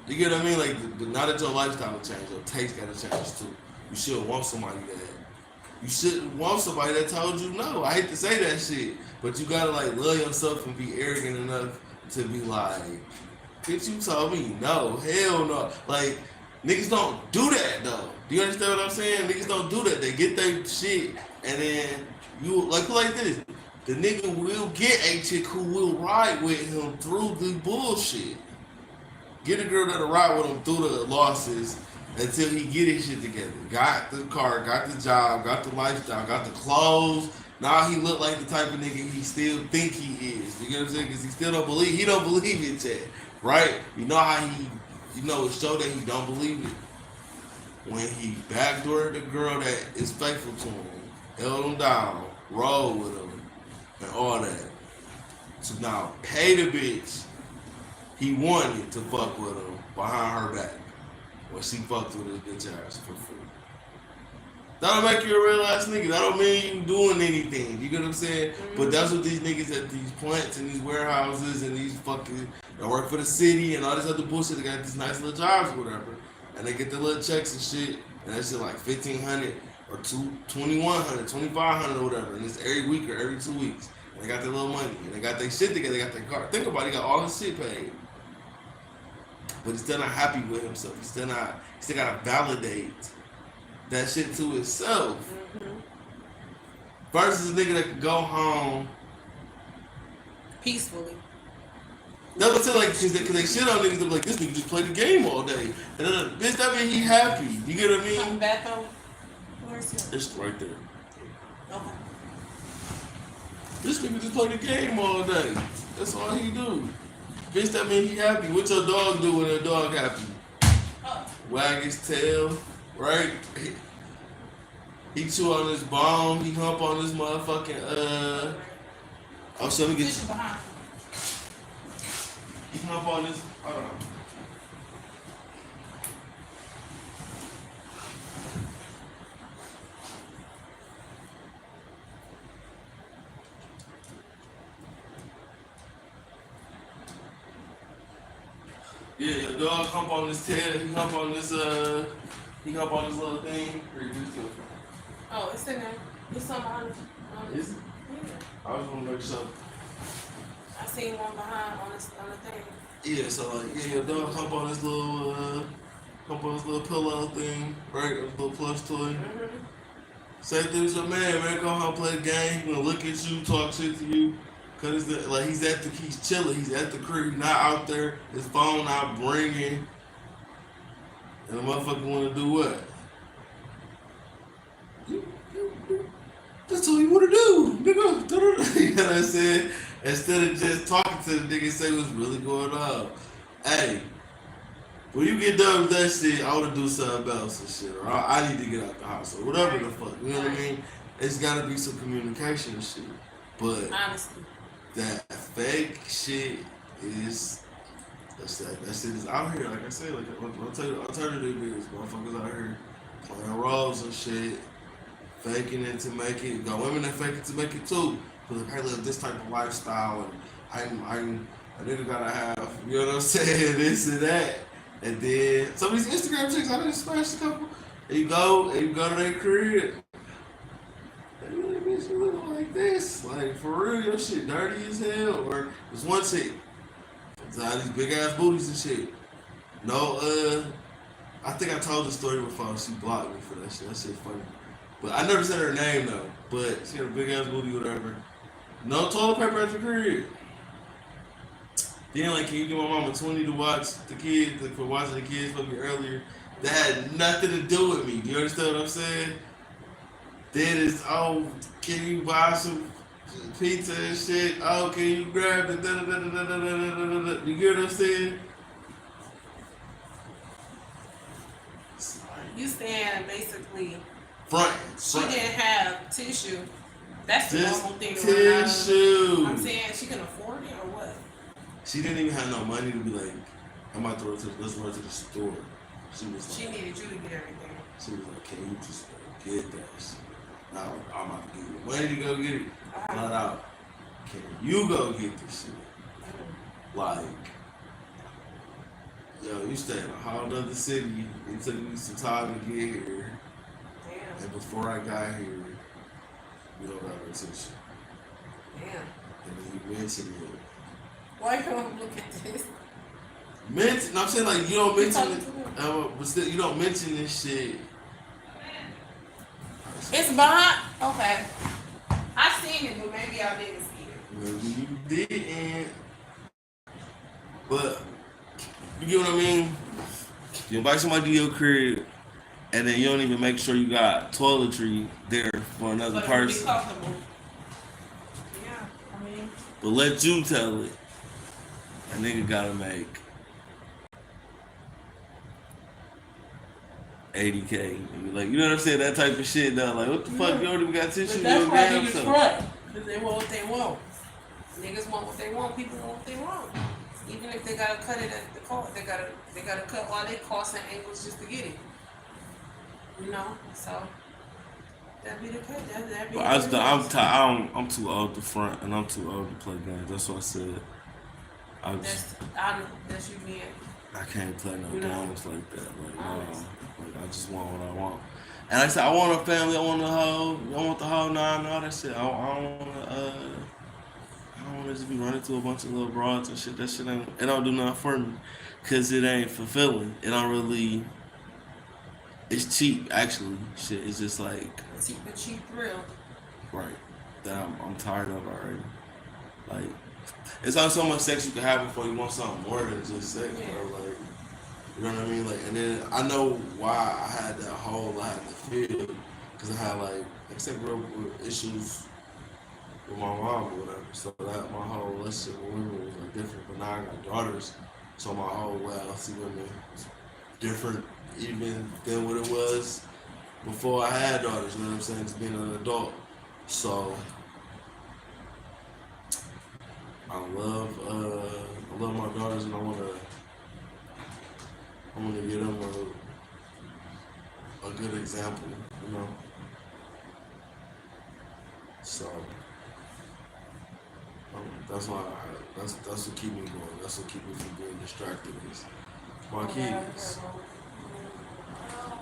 You get what I mean? Like now that your lifestyle changed, your taste got to change too. You should want somebody that. You shouldn't want somebody that told you no. I hate to say that shit, but you gotta like love yourself and be arrogant enough to be like, bitch, you told me no, hell no. Like niggas don't do that though. Do you understand what I'm saying? Niggas don't do that. They get their shit and then you like this. The nigga will get a chick who will ride with him through the bullshit. Get a girl that'll ride with him through the losses until he get his shit together. Got the car, got the job, got the lifestyle, got the clothes. Now he look like the type of nigga he still think he is. You get what I'm saying? Because he don't believe it yet, right? You know how it show that he don't believe it when he backdoored the girl that is faithful to him, held him down, rolled with him, and all that. So now pay the bitch he wanted to fuck with him behind her back. When she fucked with his bitch ass for free. That'll make you a real ass nigga. That don't mean you doing anything. You get what I'm saying? Mm-hmm. But that's what these niggas at these plants and these warehouses and these fucking that work for the city and all this other bullshit. They got these nice little jobs or whatever, and they get their little checks and shit. And that shit like $1,500 or $2,100, $2,500 or whatever. And it's every week or every 2 weeks. And they got their little money and they got their shit together. They got their car. Think about it. He got all his shit paid. But he's still not happy with himself. He still gotta validate that shit to himself. Mm-hmm. Versus a nigga that can go home peacefully. That's what I say, like, cause they shit on niggas. They're like, this nigga just play the game all day. And then, bitch, that mean he happy. You get what I mean? Come back home. Where's it? It's right there. Okay. This nigga just play the game all day. That's all he do. Bitch, that mean he happy. What your dog do when your dog happy? Wag his tail, right? He chew on his bone. He hump on his motherfucking Oh, so let me get you. He hump on his. Hold on. Yeah, your dog hump on his tail. He hump on this little thing. Where you just Oh, it's in there. It's on behind. Is it? Yeah. I was gonna make sure. I seen one behind on the thing. Yeah, so like, yeah, your dog hump on this little pillow thing, right? A little plush toy. Mm-hmm. Same thing with your man. Go home, play the game. He gonna look at you, talk shit to you. Cause he's chilling. He's at the crib, not out there. His phone not ringing. And the motherfucker wanna do what? That's all you wanna do, nigga. You know what I'm saying? Instead of just talking to the nigga and say what's really going on. Hey, when you get done with that shit, I wanna do something else and shit. Or I need to get out the house or whatever the fuck. You know what I mean? It's gotta be some communication and shit. But honestly, that fake shit is that shit is out here. Like I said, like I'll tell you, alternative is motherfuckers out here playing roles and shit, faking it to make it. Got women that fake it to make it too. Cause like, I live this type of lifestyle and I'm a nigga gotta have, you know what I'm saying, this and that. And then some of these Instagram chicks, I done smashed a couple. And you go to their crib. Bitch, you looking like this. Like, for real, your shit dirty as hell. Or there's one chick. It's all these big ass booties and shit. No I think I told the story before. She blocked me for that shit. That shit funny. But I never said her name though. But she had a big ass booty, whatever. No toilet paper at the crib. Then like, can you give my mama 20 to watch the kids, like, for watching the kids fucking earlier? That had nothing to do with me. You understand what I'm saying? Then it's, oh, can you buy some pizza and shit? Oh, can you grab the da da da da da da da da? You get what I'm saying? You saying basically Front. she didn't have tissue. That's the Just normal thing to run out of. tissue. I'm saying she can afford it or what? She didn't even have no money to be like, I'm about to go to let's run to the store. She was She like, needed you to get everything. she was like, can you just get that shit? Now I'm about to give you the money to go get it. Not out. Can you go get this shit? Like, yo, you stay in a whole other city. It took me some time to get here. Damn. And before I got here, we don't have no tissue. Damn. And then you mentioned it. Why you don't look at this? Mention, I'm saying like you don't You mention talking it, to me? but still you don't mention this shit. It's behind. Okay. I seen it, but maybe I didn't see it. Maybe you didn't. But you get what I mean? You invite somebody to your crib, and then you don't even make sure you got toiletry there for another But it would be person. comfortable. Yeah, I mean, But let you tell it. A nigga gotta make 80K. Like, you know what I'm saying? That type of shit though. Like, what the fuck? You don't even got tissue. but that's in your why damn niggas self. front. Because they want what they want. Niggas want what they want. People want what they want. Even if they gotta cut it at the cost, they gotta cut all their costs and angles just to get it. You know, so that'd be the case. That'd be. But I'm too old to front, and I'm too old to play games. That's what I said. That's you being. I can't play no You know? games like that. Like, no. Honest. Like, I just want what I want. And like I said, I want a family. I want the whole nine and all that shit. I don't want to just be running to a bunch of little broads and shit. That shit it don't do nothing for me, cause it ain't fulfilling. It don't really. It's cheap, actually. Shit, it's just like The cheap thrill. right that I'm tired of already. Like, it's not so much sex you can have before you want something more than just sex, bro. Like, you know what I mean? Like, and then I know why I had that hole I had to fill, because I had like I said, real issues with my mom or whatever. So that my whole relationship with women was like different. But now I got daughters, so my whole way I see women is different even than what it was before I had daughters. You know what I'm saying? Just being an adult. So I love my daughters, and I wanna give them a good example, you know. So that's why that's what keep me going. That's what keep me from being distracted is my kids.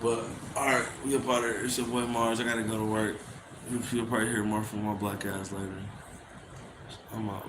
But alright, we up out here. It's your boy Mars. I gotta go to work. You'll probably hear more from my black ass later. I'm out.